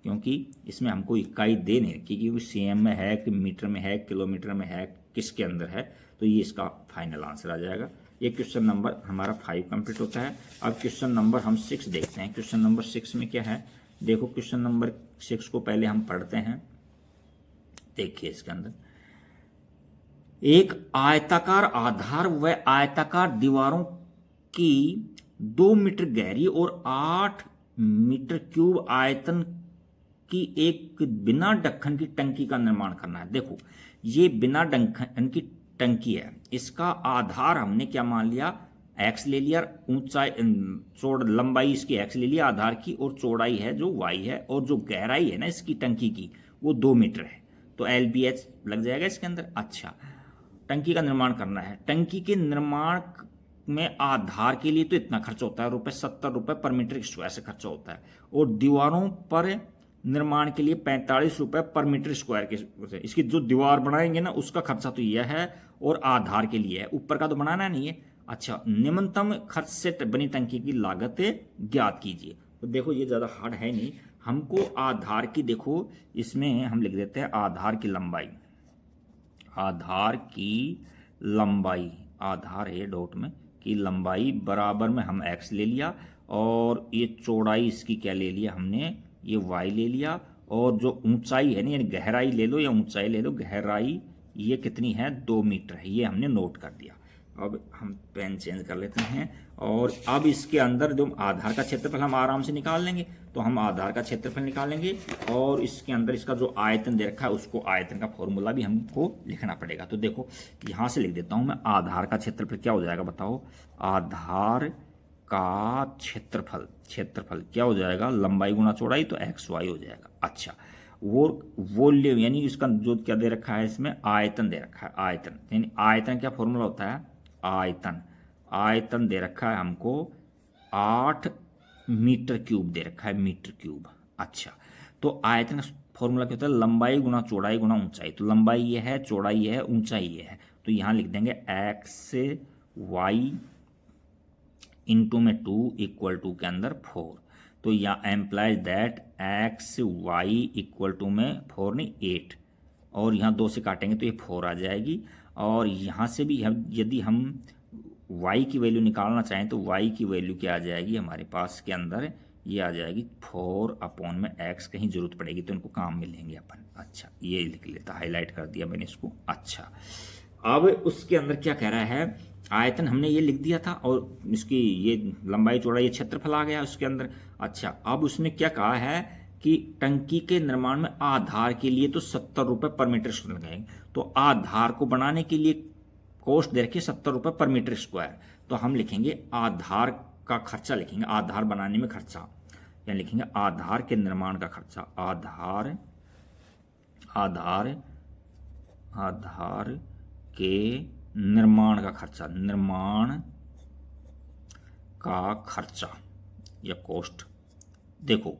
क्योंकि इसमें हमको इकाई दे नहीं रखी, क्योंकि सीएम में है कि मीटर में है, किलोमीटर में है, किसके अंदर है, तो ये इसका फाइनल आंसर आ जाएगा। ये क्वेश्चन नंबर हमारा 5 कंप्लीट होता है। अब क्वेश्चन नंबर हम 6 देखते हैं। क्वेश्चन नंबर 6 में क्या है, देखो क्वेश्चन नंबर 6 को पहले हम पढ़ते हैं। देखिए इसके अंदर एक आयताकार आधार व आयताकार दीवारों की 2 मीटर गहरी और 8 मीटर क्यूब आयतन की एक बिना ढक्कन की टंकी का निर्माण करना है। देखो ये बिना ढक्कन की टंकी है, इसका आधार हमने क्या मान लिया, एक्स ले लिया, ऊंचाई लंबाई इसकी एक्स ले लिया आधार की, और चौड़ाई है जो वाई है, और जो गहराई है ना इसकी टंकी की वो 2 मीटर है, तो LBH लग जाएगा इसके अंदर। अच्छा, टंकी का निर्माण करना है। टंकी के निर्माण में आधार के लिए तो इतना खर्च होता है, ₹70 पर मीटर स्क्वायर से खर्चा होता है, और दीवारों पर निर्माण के लिए ₹45 पर मीटर स्क्वायर के, इसकी जो दीवार बनाएंगे ना उसका खर्चा तो यह है, और आधार के लिए है, ऊपर का तो बनाना नहीं है। अच्छा, निम्नतम खर्च से बनी टंकी की लागत ज्ञात कीजिए। तो देखो ये ज़्यादा हार्ड है नहीं, हमको आधार की, देखो इसमें हम लिख देते हैं आधार की लंबाई, आधार है डॉट में की लंबाई बराबर में हम x ले लिया, और ये चौड़ाई इसकी क्या ले लिया हमने, ये y ले लिया, और जो ऊंचाई है ना, यानी गहराई ले लो या ऊंचाई ले लो, गहराई ये कितनी है, 2 मीटर है, ये हमने नोट कर दिया। अब हम पेन चेंज कर लेते हैं, और अब इसके अंदर जो आधार का क्षेत्रफल हम आराम से निकाल लेंगे, तो हम आधार का क्षेत्रफल निकालेंगे, और इसके अंदर इसका जो आयतन दे रखा है उसको आयतन का फॉर्मूला भी हमको लिखना पड़ेगा। तो देखो यहाँ से लिख देता हूँ मैं, आधार का क्षेत्रफल क्या हो जाएगा बताओ, आधार का क्षेत्रफल क्या हो जाएगा, लंबाई गुना चौड़ाई, तो XY हो जाएगा। अच्छा, वो वॉल्यूम यानी इसका जो क्या दे रखा है, इसमें आयतन दे रखा है, आयतन यानी आयतन क्या फॉर्मूला होता है, आयतन दे रखा है हमको 8 मीटर क्यूब दे रखा है, मीटर क्यूब। अच्छा, तो आयतन का फॉर्मूला क्या होता है, लंबाई गुना चौड़ाई गुना ऊंचाई, तो लंबाई ये है, चौड़ाई ये है, ऊंचाई ये है, तो यहाँ लिख देंगे XY इंटू में 2 इक्वल टू के अंदर 4, तो यहाँ implies that XY equal to में 4 नहीं 8, और यहाँ 2 से काटेंगे तो ये 4 आ जाएगी। और यहाँ से भी हम यदि हम y की वैल्यू निकालना चाहें तो y की वैल्यू क्या आ जाएगी हमारे पास के अंदर, ये आ जाएगी 4/x। कहीं ज़रूरत पड़ेगी तो इनको काम में लेंगे अपन। अच्छा, ये लिख लेता, हाईलाइट कर दिया मैंने इसको। अच्छा, अब उसके अंदर क्या कह रहा है, आयतन हमने ये लिख दिया था और इसकी ये लंबाई चौड़ाई, ये क्षेत्रफल आ गया उसके अंदर। अच्छा, अब उसमें क्या कहा है कि टंकी के निर्माण में आधार के लिए तो 70 रुपये पर मीटर स्क्वायर लगाएंगे। तो आधार को बनाने के लिए कॉस्ट दे रखी है 70 रुपये पर मीटर स्क्वायर। तो हम लिखेंगे आधार का खर्चा, लिखेंगे आधार बनाने में खर्चा, या लिखेंगे आधार के निर्माण का खर्चा। आधार के निर्माण का खर्चा, निर्माण का खर्चा या कॉस्ट। देखो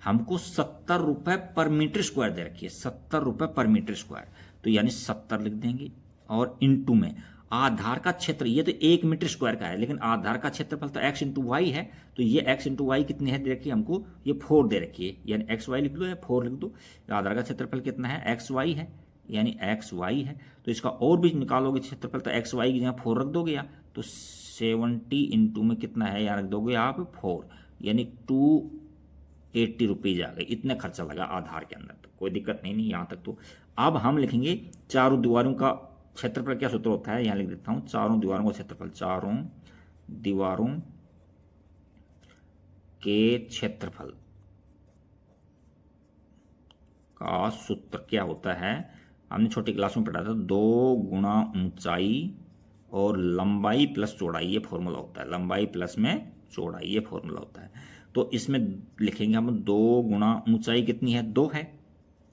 हमको 70 रुपये पर मीटर स्क्वायर दे रखी है, 70 रुपये पर मीटर स्क्वायर। तो यानी 70 लिख देंगे और इनटू में आधार का क्षेत्र, ये तो 1 मीटर स्क्वायर का है, लेकिन आधार का क्षेत्रफल तो x इंटू वाई है। तो ये x इंटू वाई कितनी है दे रखी है हमको, ये 4 दे रखी है, यानी एक्स वाई लिख दो या 4 लिख दो। आधार का क्षेत्रफल कितना है, एक्स वाई है, यानी एक्स वाई है। तो इसका और भी निकालोगे क्षेत्रफल तो एक्स वाई की जगह 4 रख दोगे या तो 70 इंटू में कितना है यहाँ रख दोगे आप 4, यानी 280 रुपीज़ आ गए। इतने खर्चा लगा आधार के अंदर, तो कोई दिक्कत नहीं यहाँ तक। तो अब हम लिखेंगे चारों दीवारों का क्षेत्रफल। क्या सूत्र होता है, यहाँ लिख देता हूँ, चारों दीवारों का क्षेत्रफल, चारों दीवारों के क्षेत्रफल का सूत्र क्या होता है, हमने छोटी क्लास में पढ़ा था, 2 गुणा ऊंचाई और लंबाई प्लस चौड़ाई, ये फॉर्मूला होता है। लंबाई प्लस में चौड़ाई, ये फॉर्मूला होता है। तो इसमें लिखेंगे हम 2 गुणा ऊंचाई कितनी है, 2 है,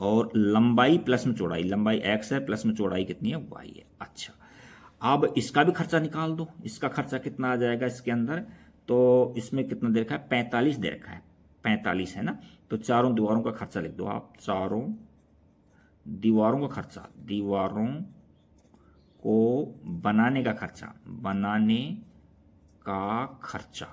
और लंबाई प्लस में चौड़ाई, लंबाई x है प्लस में चौड़ाई कितनी है, y है। अच्छा, अब इसका भी खर्चा निकाल दो। इसका खर्चा कितना आ जाएगा इसके अंदर, तो इसमें कितना दे रखा है, 45 दे रखा है, 45 है ना। तो चारों दीवारों का खर्चा लिख दो आप, चारों दीवारों का खर्चा, दीवारों को बनाने का खर्चा, बनाने का खर्चा।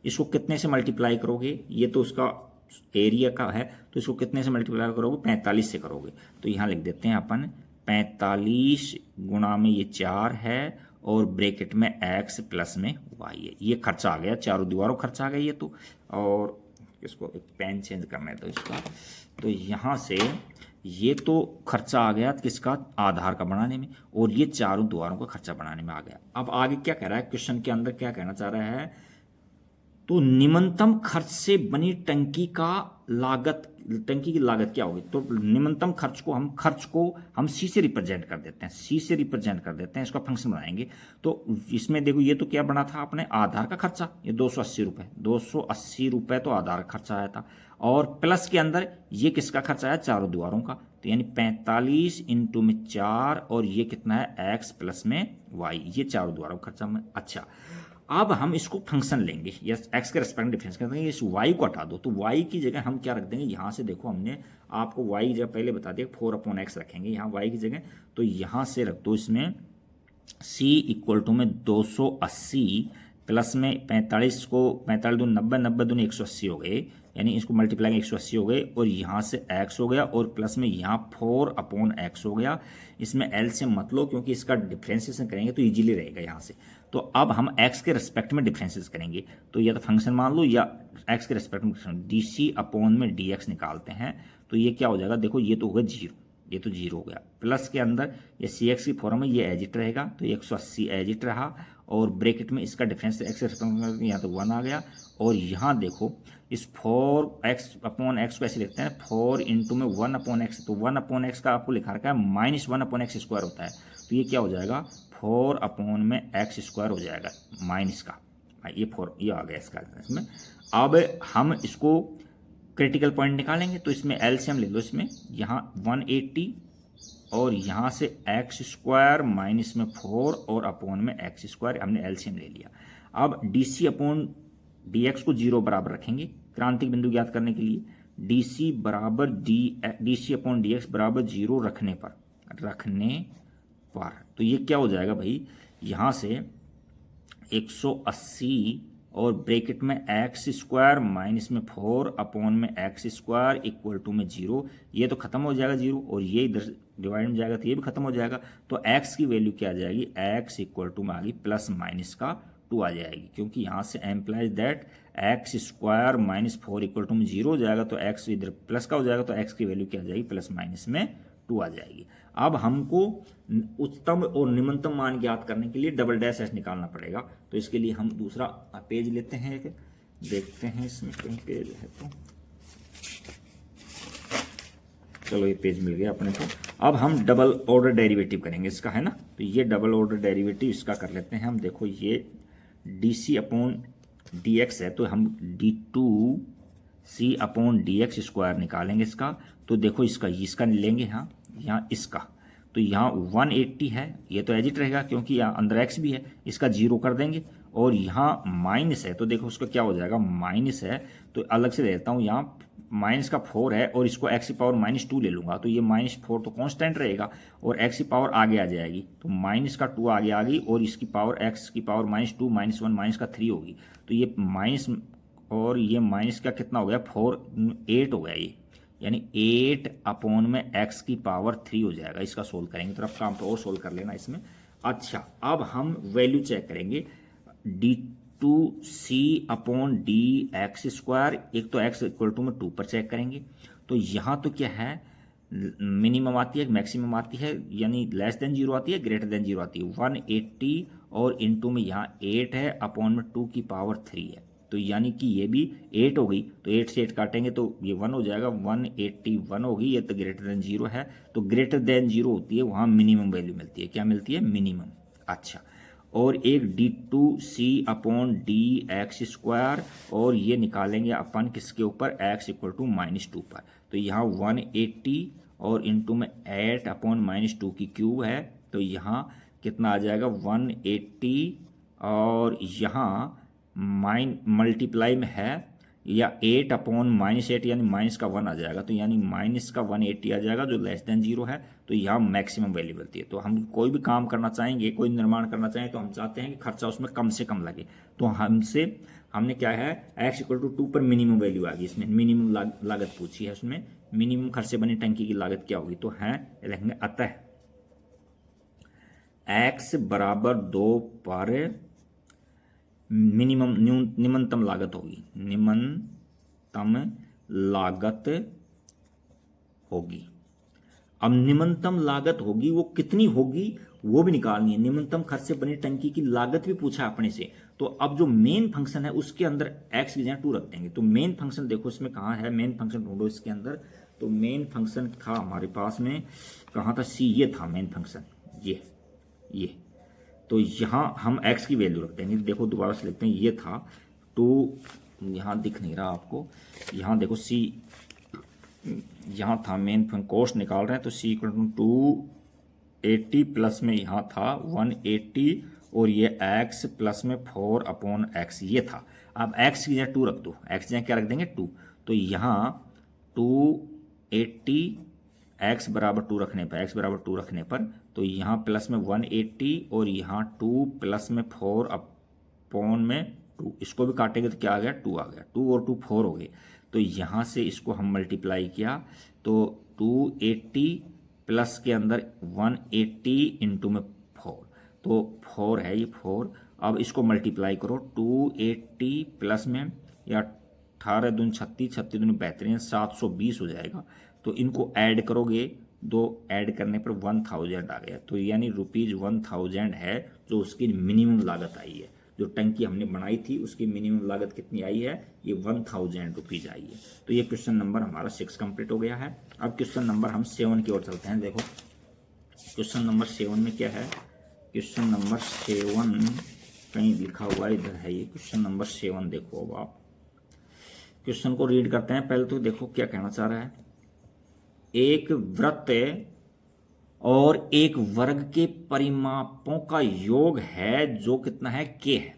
इसको कितने से मल्टीप्लाई करोगे, ये तो उसका एरिया का है, तो इसको कितने से मल्टीप्लाई करोगे, 45 से करोगे। तो यहाँ लिख देते हैं अपन 45 गुणा में ये 4 है और ब्रैकेट में x प्लस में y है। ये खर्चा आ गया, चारों दीवारों खर्चा आ गया ये तो। और इसको एक पेन चेंज करना है तो इसका, तो यहाँ से ये तो खर्चा आ गया किसका, आधार का बनाने में, और ये चारों दीवारों का खर्चा बनाने में आ गया। अब आगे क्या कह रहा है क्वेश्चन के अंदर, क्या कहना चाह रहा है, तो निम्नतम खर्च से बनी टंकी का लागत, टंकी की लागत क्या होगी। तो निम्नतम खर्च को हम सी से रिप्रेजेंट कर देते हैं, सी से रिप्रेजेंट कर देते हैं, इसका फंक्शन बनाएंगे। तो इसमें देखो ये तो क्या बना था अपने आधार का खर्चा, ये 280 रुपये, 280 रुपये तो आधार खर्चा आया था, और प्लस के अंदर ये किसका खर्चा आया, चारों दीवारों का। तो यानी 45 इंटू में 4 और ये कितना है x प्लस में y, ये चारों दीवारों का खर्चा में। अच्छा, अब हम इसको फंक्शन लेंगे, यस एक्स के रेस्पेक्ट में डिफरेंस कर देंगे, इस y को हटा दो। तो y की जगह हम क्या रख देंगे, यहाँ से देखो हमने आपको y की जगह पहले बता दिया 4/x रखेंगे यहाँ y की जगह। तो यहाँ से रख दो इसमें c इक्वल टू में 280 प्लस में 45 को 45 दूनी 90, 90 दूनी 180 हो गए, यानी इसको मल्टीप्लाई 180 हो गए, और यहाँ से x हो गया और प्लस में यहाँ 4/x हो गया। इसमें l से मत लो क्योंकि इसका डिफ्रेंसिएशन करेंगे तो इजीली रहेगा यहाँ से। तो अब हम x के रिस्पेक्ट में डिफरेंसेस करेंगे, तो या तो फंक्शन मान लो या x के रिस्पेक्ट में dc/dx निकालते हैं। तो ये क्या हो जाएगा, देखो ये तो होगा 0, ये तो 0 हो गया, प्लस के अंदर ये cx की फॉर्म में ये एजिट रहेगा, तो 180 एजिट रहा, और ब्रैकेट में इसका डिफरेंस x के रिस्पेक्ट में यहाँ तो 1 आ गया। और यहाँ देखो इस 4x/x को ऐसे लिखते हैं, 4 इंटू में 1/x, तो 1/x का आपको लिखा रखा है -1/x स्क्वायर होता है। तो ये क्या हो जाएगा, 4/x² हो जाएगा माइनस का, ये 4 ये आ गया इसका इसमें। अब हम इसको क्रिटिकल पॉइंट निकालेंगे, तो इसमें एलसीएम लिख लो, इसमें यहाँ 180 और यहाँ से x² माइनस में 4 और अपॉन में x², हमने एलसीएम ले लिया। अब dc/dx को 0 बराबर रखेंगे, क्रांतिक बिंदु ज्ञात करने के लिए dc/dx बराबर 0 रखने पर तो ये क्या हो जाएगा भाई, यहाँ से 180 और ब्रैकेट में एक्स स्क्वायर माइनस में 4 अपॉन में एक्स स्क्वायर इक्वल टू में 0, ये तो खत्म हो जाएगा 0 और ये इधर डिवाइड में जाएगा तो ये भी खत्म हो जाएगा। तो x की वैल्यू क्या आ जाएगी, x इक्वल टू में आ गई प्लस माइनस का 2 आ जाएगी, क्योंकि यहाँ से implies that X square minus 4 equal to में 0 हो जाएगा, तो x इधर प्लस का हो जाएगा, तो x की वैल्यू क्या आ जाएगी, प्लस माइनस में 2 आ जाएगी। अब हमको उच्चतम और निम्नतम मान ज्ञात करने के लिए डबल डैश एस निकालना पड़ेगा। तो इसके लिए हम दूसरा पेज लेते हैं, एक देखते हैं इसमें कहीं पेज है तो, चलो ये पेज मिल गया अपने को। अब हम डबल ऑर्डर डेरिवेटिव करेंगे इसका, है ना। तो ये डबल ऑर्डर डेरिवेटिव इसका कर लेते हैं हम। देखो ये डी अपॉन डी एक्स है, तो हम d2c upon D x square निकालेंगे इसका। तो देखो इसका लेंगे यहाँ इसका, तो यहाँ 180 है, ये तो एज इट रहेगा क्योंकि यहाँ अंदर x भी है, इसका 0 कर देंगे। और यहाँ माइनस है, तो देखो उसका क्या हो जाएगा, माइनस है तो अलग से देता हूँ, यहाँ माइनस का 4 है और इसको x की पावर -2 ले लूँगा, तो ये -4 तो कांस्टेंट रहेगा और x की पावर आगे आ जाएगी, तो माइनस का 2 आगे आ गई और इसकी पावर x की पावर -2 -1 माइनस का 3 होगी। तो ये माइनस और ये माइनस का कितना हो गया, 8 हो गया ये, यानी 8 अपॉन में x की पावर 3 हो जाएगा। इसका सोल्व करेंगे, तो अब काम तो और सोल्व कर लेना इसमें। अच्छा, अब हम वैल्यू चेक करेंगे, d2c upon D x square, एक तो x इक्वल टू में 2 पर चेक करेंगे। तो यहाँ तो क्या है, मिनिमम आती है, मैक्सिमम आती है, यानी लेस देन 0 आती है, ग्रेटर देन 0 आती है। 180 और इनटू में यहाँ 8 है, अपॉन में 2 की पावर 3 है, तो यानी कि ये भी 8 हो गई। तो 8 से 8 काटेंगे तो ये 1 हो जाएगा, 181 होगी, ये तो ग्रेटर देन 0 है। तो ग्रेटर देन 0 होती है, वहाँ मिनिमम वैल्यू मिलती है, क्या मिलती है, मिनिमम। अच्छा, और एक d2c upon D x square, और ये निकालेंगे अपन किसके ऊपर, x इक्वल टू -2 पर। तो यहाँ 180 और इनटू में 8 अपॉन -2 की क्यूब है, तो यहाँ कितना आ जाएगा, 180 और यहाँ मल्टीप्लाई में है या 8 अपॉन -8 यानी माइनस का 1 आ जाएगा, तो यानी माइनस का 180 आ जाएगा जो लेस देन 0 है। तो यहाँ मैक्सिमम वैल्यू मिलती है। तो हम कोई भी काम करना चाहेंगे, कोई निर्माण करना चाहें, तो हम चाहते हैं कि खर्चा उसमें कम से कम लगे। तो हमने क्या है, x इक्वल टू 2 पर मिनिमम वैल्यू आ गई, इसमें मिनिमम लागत पूछी है, उसमें मिनिमम खर्च से बनी टंकी की लागत क्या होगी, तो है लिखेंगे अतः x बराबर 2 पर मिनिमम निम्नतम लागत होगी, निम्नतम लागत होगी। अब निम्नतम लागत होगी वो कितनी होगी वो भी निकालनी है। निम्नतम खर्च से बनी टंकी की लागत भी पूछा अपने से। तो अब जो मेन फंक्शन है उसके अंदर x की जगह 2 रख देंगे। तो मेन फंक्शन देखो इसमें कहाँ है, मेन फंक्शन ढूंढो इसके अंदर। तो मेन फंक्शन था हमारे पास में, कहाँ था, c, ये था मेन फंक्शन, ये। तो यहाँ हम x की वैल्यू रख देंगे। देखो दोबारा से लिखते हैं, ये था 2, यहाँ दिख नहीं रहा आपको, यहाँ देखो c, यहाँ था मेन फंक्शन, कॉस्ट निकाल रहे हैं, तो c इक्वल टू 280 प्लस में यहाँ था 180 और ये x प्लस में 4 अपॉन x, ये था। अब x की जगह 2 रख दो, x जगह क्या रख देंगे, 2। तो यहाँ 280 x बराबर 2 रखने पर, x बराबर 2 रखने पर, तो यहाँ प्लस में 180 और यहाँ 2 प्लस में 4 अपॉन में 2, इसको भी काटेंगे तो क्या आ गया, 2 आ गया, 2 और 2 4 हो गए। तो यहाँ से इसको हम मल्टीप्लाई किया तो 280 प्लस के अंदर 180 इंटू में 4, तो 4 है ये 4। अब इसको मल्टीप्लाई करो, 280 प्लस में या 18 दूनी 36, 36 दूनी 32, 720 हो जाएगा। तो इनको ऐड करोगे, दो ऐड करने पर 1000 आ गया। तो यानी ₹1000 है जो उसकी मिनिमम लागत आई है। जो टंकी हमने बनाई थी उसकी मिनिमम लागत कितनी आई है, ये ₹1000 आई है। तो ये क्वेश्चन नंबर हमारा 6 कंप्लीट हो गया है। अब क्वेश्चन नंबर हम 7 की ओर चलते हैं। देखो क्वेश्चन नंबर 7 में क्या है, क्वेश्चन नंबर 7 कहीं लिखा हुआ है, इधर है ये क्वेश्चन नंबर 7। देखो अब आप क्वेश्चन को रीड करते हैं। पहले तो देखो क्या कहना चाह रहा है, एक वृत्त और एक वर्ग के परिमापों का योग है जो कितना है, k है,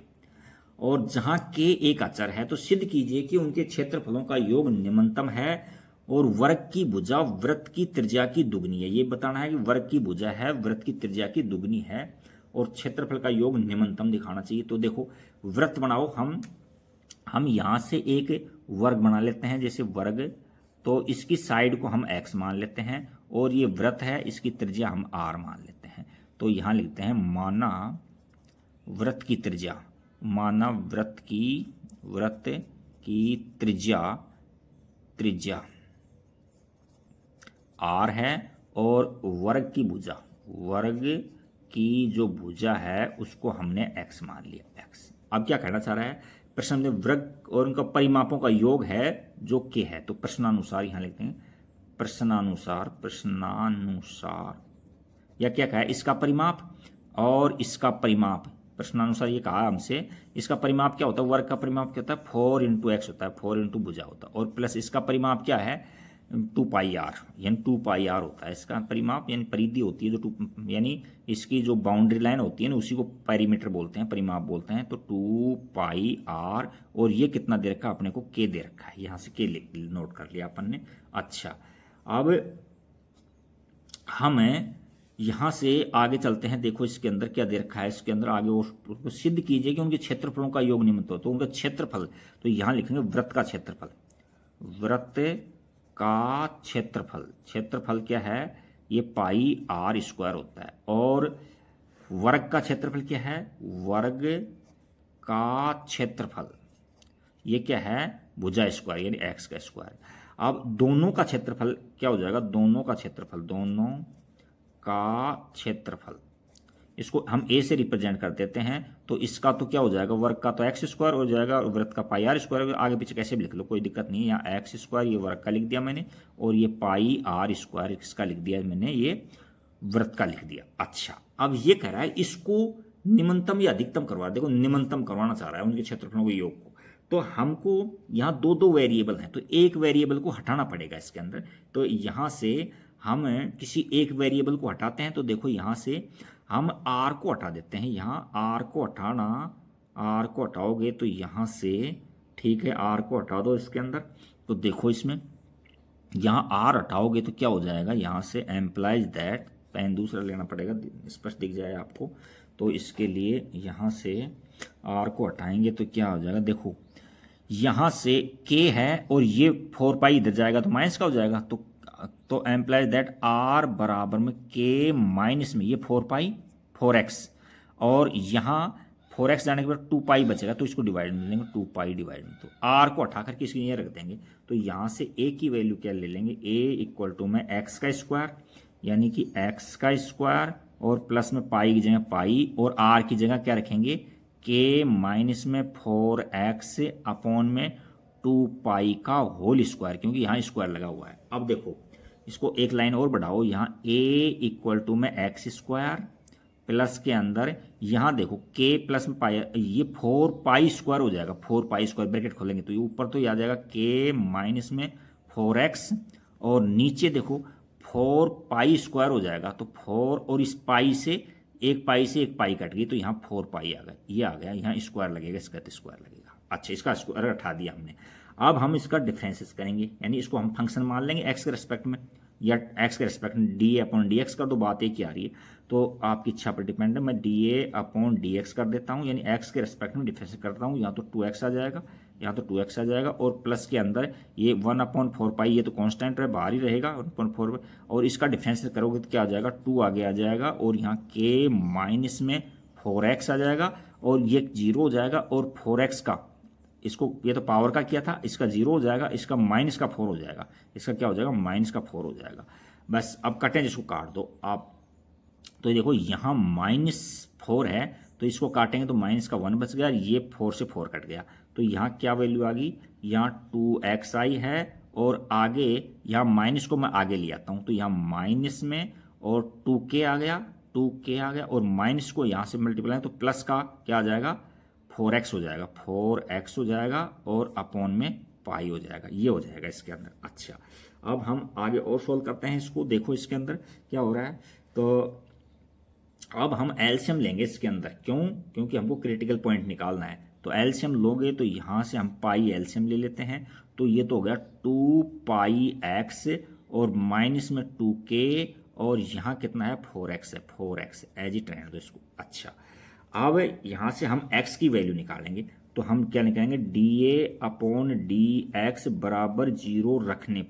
और जहां k एक अचर है तो सिद्ध कीजिए कि उनके क्षेत्रफलों का योग निम्नतम है और वर्ग की भुजा वृत्त की त्रिज्या की दुगनी है। ये बताना है कि वर्ग की भुजा है वृत्त की त्रिज्या की दुगनी है और क्षेत्रफल का योग निम्नतम दिखाना चाहिए। तो देखो वृत्त बनाओ हम, हम यहाँ से एक वर्ग बना लेते हैं, जैसे वर्ग, तो इसकी साइड को हम x मान लेते हैं और ये वृत्त है, इसकी त्रिज्या हम r मान लेते हैं। तो यहाँ लिखते हैं माना वृत्त की त्रिज्या, माना वृत्त की त्रिज्या r है और वर्ग की जो भुजा है उसको हमने x मान लिया, x। अब क्या कहना चाह रहा है, प्रश्न में वर्ग और उनका परिमापों का योग है जो k है, तो प्रश्नानुसार यहाँ लिखते हैं प्रश्नानुसार या क्या कहा है, इसका परिमाप और इसका परिमाप। प्रश्नानुसार ये कहा हमसे, इसका परिमाप क्या होता है, वर्ग का परिमाप क्या होता है 4 इंटू एक्स होता है, 4 इंटू भुजा होता है, और प्लस इसका परिमाप क्या है 2 पाई आर, यानी 2 पाई आर होता है इसका परिमाप, यानी परिधि होती है जो यानी इसकी जो बाउंड्री लाइन होती है ना उसी को पेरीमीटर बोलते हैं, परिमाप बोलते हैं। तो 2 पाई आर, और ये कितना दे रखा है अपने को, के दे रखा है, यहाँ से के नोट कर लिया अपन ने। अच्छा, अब हमें यहाँ से आगे चलते हैं, देखो इसके अंदर क्या दे रखा है, इसके अंदर आगे उसको सिद्ध कीजिए कि उनके क्षेत्रफलों का योग निम्न हो, तो उनका क्षेत्रफल, तो यहाँ लिखेंगे वृत्त का क्षेत्रफल, वृत्त का क्षेत्रफल क्या है, ये पाई आर स्क्वायर होता है, और वर्ग का क्षेत्रफल क्या है, वर्ग का क्षेत्रफल ये क्या है, भुजा स्क्वायर यानी एक्स का स्क्वायर। अब दोनों का क्षेत्रफल क्या हो जाएगा, दोनों का क्षेत्रफल इसको हम ए से रिप्रेजेंट कर देते हैं, तो इसका तो क्या हो जाएगा, वर्ग का तो एक्स स्क्वायर हो जाएगा और वृत्त का पाई आर स्क्वायर, आगे पीछे कैसे भी लिख लो कोई दिक्कत नहीं है। यहाँ एक्स स्क्वायर ये वर्ग का लिख दिया मैंने, और ये पाई आर स्क्वायर इसका लिख दिया मैंने, ये वृत्त का लिख दिया। अच्छा, अब ये कह रहा है इसको निम्नतम या अधिकतम करवा, देखो निम्नतम करवाना चाह रहा है उनके क्षेत्रफलों के योग को, तो हमको यहाँ दो वेरिएबल हैं, तो एक वेरिएबल को हटाना पड़ेगा इसके अंदर। तो यहाँ से हम किसी एक वेरिएबल को हटाते हैं, तो देखो यहाँ से हम r को हटा देते हैं, यहाँ r को हटाओगे तो यहाँ से, ठीक है r को हटा दो इसके अंदर, तो देखो इसमें यहाँ r हटाओगे तो क्या हो जाएगा, यहाँ से एम्प्लाइज दैट, पेन दूसरा लेना पड़ेगा स्पष्ट दिख जाए आपको, तो इसके लिए यहाँ से r को हटाएंगे तो क्या हो जाएगा, देखो यहाँ से k है और ये 4 पाई इधर जाएगा तो माइनस का हो जाएगा, तो एम्प्लाइज दैट r बराबर में k माइनस में ये 4 पाई 4x, और यहाँ 4x जाने के बाद 2 पाई बचेगा, तो इसको डिवाइड में लेंगे 2 पाई डिवाइड में, तो r को हटा करके इसके लिए रख देंगे, तो यहाँ से a की वैल्यू क्या ले लेंगे, a इक्वल टू में x का स्क्वायर, यानी कि x का स्क्वायर और प्लस में पाई की जगह पाई, और r की जगह क्या रखेंगे k माइनस में 4x अपॉन में 2 पाई का होल स्क्वायर, क्योंकि यहाँ स्क्वायर लगा हुआ है। अब देखो इसको एक लाइन और बढ़ाओ, यहाँ a इक्वल टू में एक्स स्क्वायर प्लस के अंदर यहाँ देखो k प्लस में पाई, ये 4 पाई स्क्वायर हो जाएगा, 4 पाई स्क्वायर ब्रैकेट खोलेंगे तो ये ऊपर तो ये आ जाएगा k माइनस में 4x, और नीचे देखो 4 पाई स्क्वायर हो जाएगा, तो 4 और इस पाई से एक पाई कट गई, तो यहाँ 4 पाई आ गया, ये आ गया, यहाँ स्क्वायर लगेगा, इसका तो स्क्वायर लगेगा। अच्छा, इसका स्क्वायर हटा दिया हमने। अब हम इसका डिफरेंसेस करेंगे, यानी इसको हम फंक्शन मान लेंगे एक्स के रेस्पेक्ट में, या एक्स के रेस्पेक्ट में डी अपॉन डी एक्स कर दो, बात एक ही आ रही है, तो आपकी इच्छा पर डिपेंड है। मैं D A upon D x कर देता हूँ, यानी एक्स के रेस्पेक्ट में डिफरेंस करता हूँ, यहाँ तो 2x आ जाएगा, यहाँ तो 2x आ जाएगा, और प्लस के अंदर ये 1/4 पाई, ये तो कांस्टेंट है बाहर ही रहेगा 1/4, और इसका डिफरेंस करोगे तो क्या आ जाएगा 2 आगे आ जाएगा, और यहाँ k माइनस में 4x आ जाएगा, और ये 0 हो जाएगा, और 4x का इसको, ये तो पावर का किया था, इसका 0 हो जाएगा, इसका माइनस का 4 हो जाएगा, इसका क्या हो जाएगा माइनस का 4 हो जाएगा। बस अब कटें, जिसको काट दो आप, तो देखो यहाँ -4 है, तो इसको काटेंगे तो माइनस का 1 बच गया, ये 4 से 4 कट गया, तो यहाँ क्या वैल्यू आ गई, यहाँ 2xi है, और आगे यहाँ माइनस को मैं आगे ले आता हूँ, तो यहाँ माइनस में और 2k आ गया, और माइनस को यहाँ से मल्टीप्लाई, तो प्लस का क्या आ जाएगा 4x हो जाएगा, 4x हो जाएगा, और अपॉन में पाई हो जाएगा, ये हो जाएगा इसके अंदर। अच्छा, अब हम आगे और सोल्व करते हैं इसको, देखो इसके अंदर क्या हो रहा है, तो अब हम एलसीएम लेंगे इसके अंदर, क्योंकि हमको क्रिटिकल पॉइंट निकालना है, तो एलसीएम लोगे तो यहाँ से हम पाई एलसीएम ले लेते हैं, तो ये तो हो गया 2 पाई x, और माइनस में 2k, और यहाँ कितना है 4x है, 4x एज इट रहने दो इसको। अच्छा, अब यहाँ से हम x की वैल्यू निकालेंगे, तो हम क्या निकालेंगे, D A upon D x बराबर 0 रखने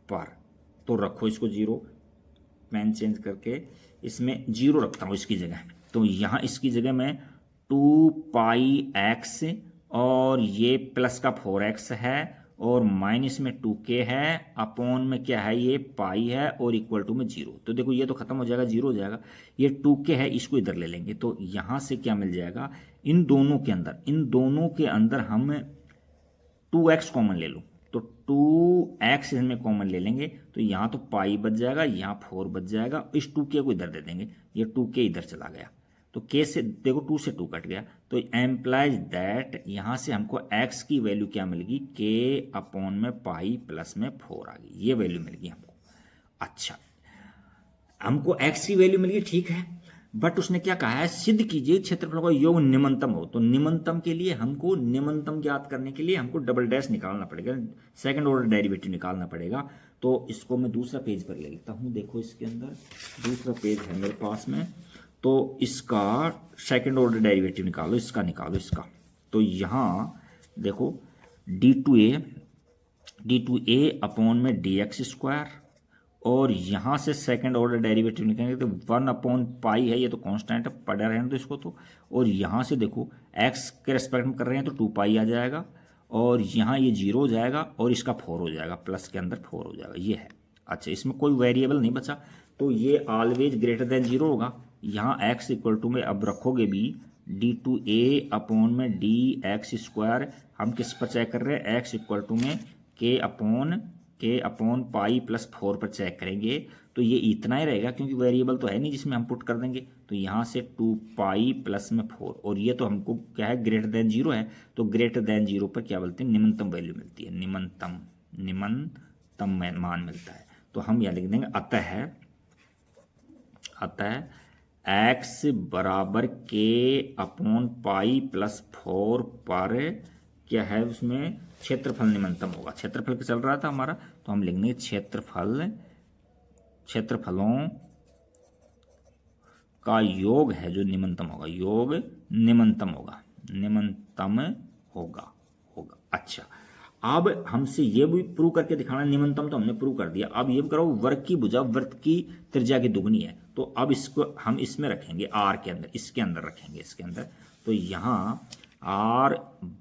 पर तो रखो इसको 0, पेन चेंज करके इसमें 0 रखता हूँ इसकी जगह। तो यहाँ इसकी जगह मैं 2 पाई एक्स और ये प्लस का 4x है और माइनस में 2k है, अपॉन में क्या है ये पाई है और इक्वल टू में 0। तो देखो ये तो खत्म हो जाएगा, 0 हो जाएगा। ये 2k है, इसको इधर ले लेंगे तो यहाँ से क्या मिल जाएगा, इन दोनों के अंदर हम 2x कॉमन ले लो तो 2x इसमें कॉमन ले लेंगे तो यहाँ तो पाई बच जाएगा, यहाँ 4 बच जाएगा, इस 2k को इधर दे देंगे, ये 2k इधर चला गया तो k से देखो 2 से 2 कट गया तो एम्प्लाइज दैट यहाँ से हमको x की वैल्यू क्या मिलेगी, k अपॉन में पाई प्लस में 4 आ गई, ये वैल्यू मिल गई हमको। अच्छा, हमको x की वैल्यू मिल गई, ठीक है, बट उसने क्या कहा है, सिद्ध कीजिए क्षेत्रफल का योग निम्नतम हो। तो निम्नतम के लिए हमको, निम्नतम ज्ञात करने के लिए हमको डबल डैश निकालना पड़ेगा, सेकंड ऑर्डर डेरिवेटिव निकालना पड़ेगा। तो इसको मैं दूसरा पेज पर ले लेता हूँ। देखो इसके अंदर दूसरा पेज है मेरे पास में, तो इसका सेकंड ऑर्डर डेरिवेटिव निकालो, इसका। तो यहाँ देखो डी टू ए अपॉन में डी एक्स स्क्वायर, और यहाँ से सेकंड ऑर्डर डेरिवेटिव निकालेंगे तो 1 अपॉन पाई है, ये तो कांस्टेंट है, पढ़ा रहने दो इसको तो। और यहाँ से देखो x के रेस्पेक्ट में कर रहे हैं तो 2 पाई आ जाएगा, और यहाँ ये 0 हो जाएगा और इसका 4 हो जाएगा, प्लस के अंदर 4 हो जाएगा, ये है। अच्छा, इसमें कोई वेरिएबल नहीं बचा तो ये ऑलवेज ग्रेटर देन 0 होगा। यहाँ x इक्वल टू में अब रखोगे भी डी टू ए अपॉन में डी एक्स स्क्वायर, हम किस पर चेक कर रहे हैं, x इक्वल टू में के अपॉन पाई प्लस 4 पर चेक करेंगे तो ये इतना ही रहेगा क्योंकि वेरिएबल तो है नहीं जिसमें हम पुट कर देंगे। तो यहाँ से 2 पाई प्लस में 4, और ये तो हमको क्या है, ग्रेटर देन 0 है, तो ग्रेटर देन 0 पर क्या बोलते हैं, निम्नतम वैल्यू मिलती है, निम्नतम मान मिलता है। तो हम यहाँ लिख देंगे अतः x बराबर के अपॉन पाई प्लस 4 पर क्या है, उसमें क्षेत्रफल निम्नतम होगा। क्षेत्रफल का चल रहा था हमारा, तो हम लिखेंगे क्षेत्रफलों का योग है जो निम्नतम होगा, योग निम्नतम होगा। अच्छा, अब हमसे ये भी प्रूव करके दिखाना, निम्नतम तो हमने प्रूव कर दिया, अब ये करो वर्ग की भुजा वृत्त की त्रिज्या की दुगनी है। तो अब इसको हम इसमें रखेंगे आर के अंदर, इसके अंदर रखेंगे, इसके अंदर। तो यहाँ आर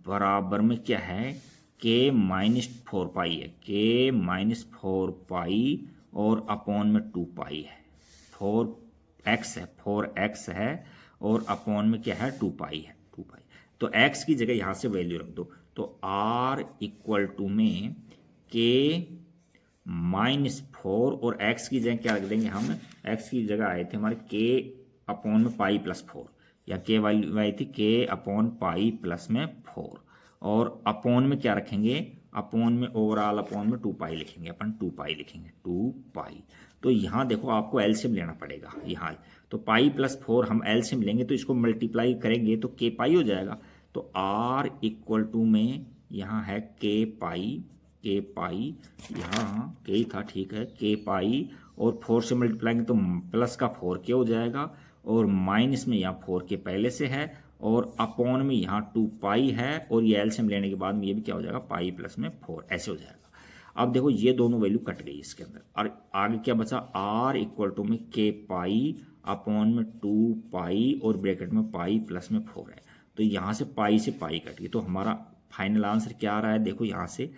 बराबर में क्या है, के माइनस 4 पाई है, के माइनस 4 पाई और अपॉन में 2 पाई है, 4x है और अपॉन में क्या है, 2 पाई है, 2 पाई। तो x की जगह यहाँ से वैल्यू रख दो, तो r इक्वल टू में के माइनस 4 और x की जगह क्या रख देंगे हम, x की जगह आए थे हमारे के अपॉन में पाई प्लस 4, या के वैल्यू आई थी के अपॉन पाई प्लस में 4, और अपॉन में क्या रखेंगे, अपॉन में ओवरऑल अपॉन में 2 पाई लिखेंगे, अपन 2 पाई लिखेंगे, 2 पाई। तो यहाँ देखो आपको एलसीएम लेना पड़ेगा यहाँ, तो पाई प्लस 4 हम एलसीएम लेंगे तो इसको मल्टीप्लाई करेंगे तो के पाई हो जाएगा। तो आर इक्वल टू में यहाँ है के पाई यहाँ के था, ठीक है, के पाई और 4 से मल्टीप्लाई तो प्लस का 4 के हो जाएगा, और माइनस में यहाँ 4 के पहले से है, और अपॉन में यहाँ 2 पाई है, और ये एलसीएम लेने के बाद में ये भी क्या हो जाएगा, पाई प्लस में 4, ऐसे हो जाएगा। अब देखो ये दोनों वैल्यू कट गई इसके अंदर, और आगे क्या बचा, आर इक्वल टू में के पाई अपॉन में 2 पाई और ब्रैकेट में पाई प्लस में 4 है। तो यहाँ से पाई कट गई, तो हमारा फाइनल आंसर क्या आ रहा है, देखो यहाँ से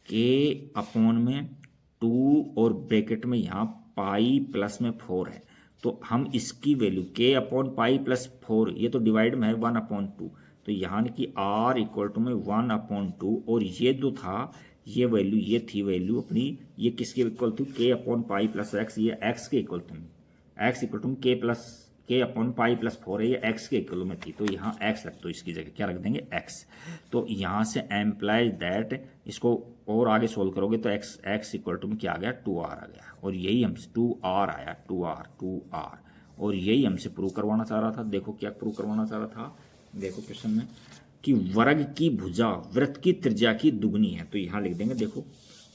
के अपॉन में 2 और ब्रैकेट में यहाँ पाई प्लस में 4 है। तो हम इसकी वैल्यू के अपॉन पाई प्लस 4, ये तो डिवाइड में है 1/2, तो यहाँ की आर इक्वल टू में 1/2, और ये जो था ये वैल्यू, ये थी वैल्यू अपनी, ये किसके इक्वल थी, के अपॉन पाई प्लस एक्स, ये एक्स के इक्वल टू में, एक्स इक्वल टू के अपॉन पाई प्लस 4 है, ये एक्स के इक्वल में थी, तो यहाँ एक्स रख दो, इसकी जगह क्या रख देंगे, एक्स। तो यहाँ से एम्प्लाइज दैट, इसको और आगे सोल्व करोगे तो एक्स इक्वल टू में क्या आ गया, 2r आ गया, और यही हमसे 2r आया, 2r, और यही हमसे प्रूव करवाना चाह रहा था। देखो क्या प्रूव करवाना चाह रहा था, देखो क्वेश्चन में कि वर्ग की भुजा वृत्त की त्रिज्या की दुगनी है, तो यहाँ लिख देंगे, देखो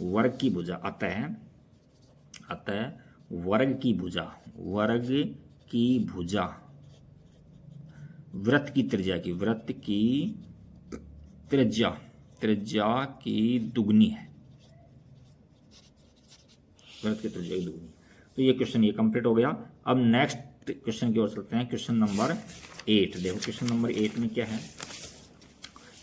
वर्ग की भुजा, अतः वर्ग की भुजा वृत्त की त्रिज्या की, वृत्त की त्रिज्या, त्रिज्या की दुगनी है, वृत्त की त्रिज्या की दुगनी। तो ये क्वेश्चन ये कंप्लीट हो गया। अब नेक्स्ट क्वेश्चन की ओर चलते हैं, क्वेश्चन नंबर 8। देखो क्वेश्चन नंबर 8 में क्या है।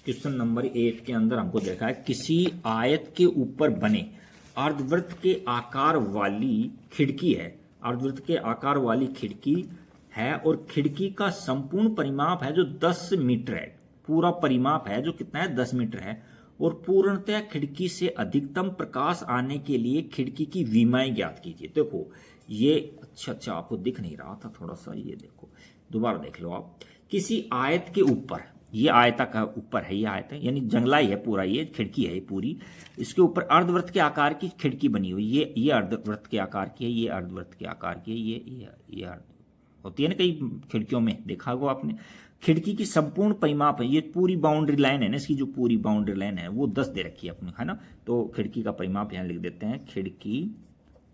क्वेश्चन नंबर 8 के अंदर हमको देखा है किसी आयत के ऊपर बने अर्धवृत्त के आकार वाली खिड़की है, अर्धवृत्त के आकार वाली खिड़की है और खिड़की का संपूर्ण परिमाप है जो 10 मीटर है, पूरा परिमाप है जो कितना है 10 मीटर है, और पूर्णतः खिड़की से अधिकतम प्रकाश आने के लिए खिड़की की विमाएं ज्ञात कीजिए। देखो ये अच्छा आपको दिख नहीं रहा था थोड़ा सा, ये देखो दोबारा देख लो आप। किसी आयत के ऊपर, ये आयता का ऊपर है, ये आयत है यानी जंगला ही है पूरा, ये खिड़की है पूरी, इसके ऊपर अर्धवृत्त के आकार की खिड़की बनी हुई, ये अर्धवृत्त के आकार की है, ये अर्धवृत्त के आकार की है, ये होती है ना कई खिड़कियों में, देखा होगा आपने। खिड़की की संपूर्ण परिमाप है, ये पूरी बाउंड्री लाइन है ना, इसकी जो पूरी बाउंड्री लाइन है वो 10 दे रखी है अपने, है ना। तो खिड़की का परिमाप यहाँ लिख देते हैं,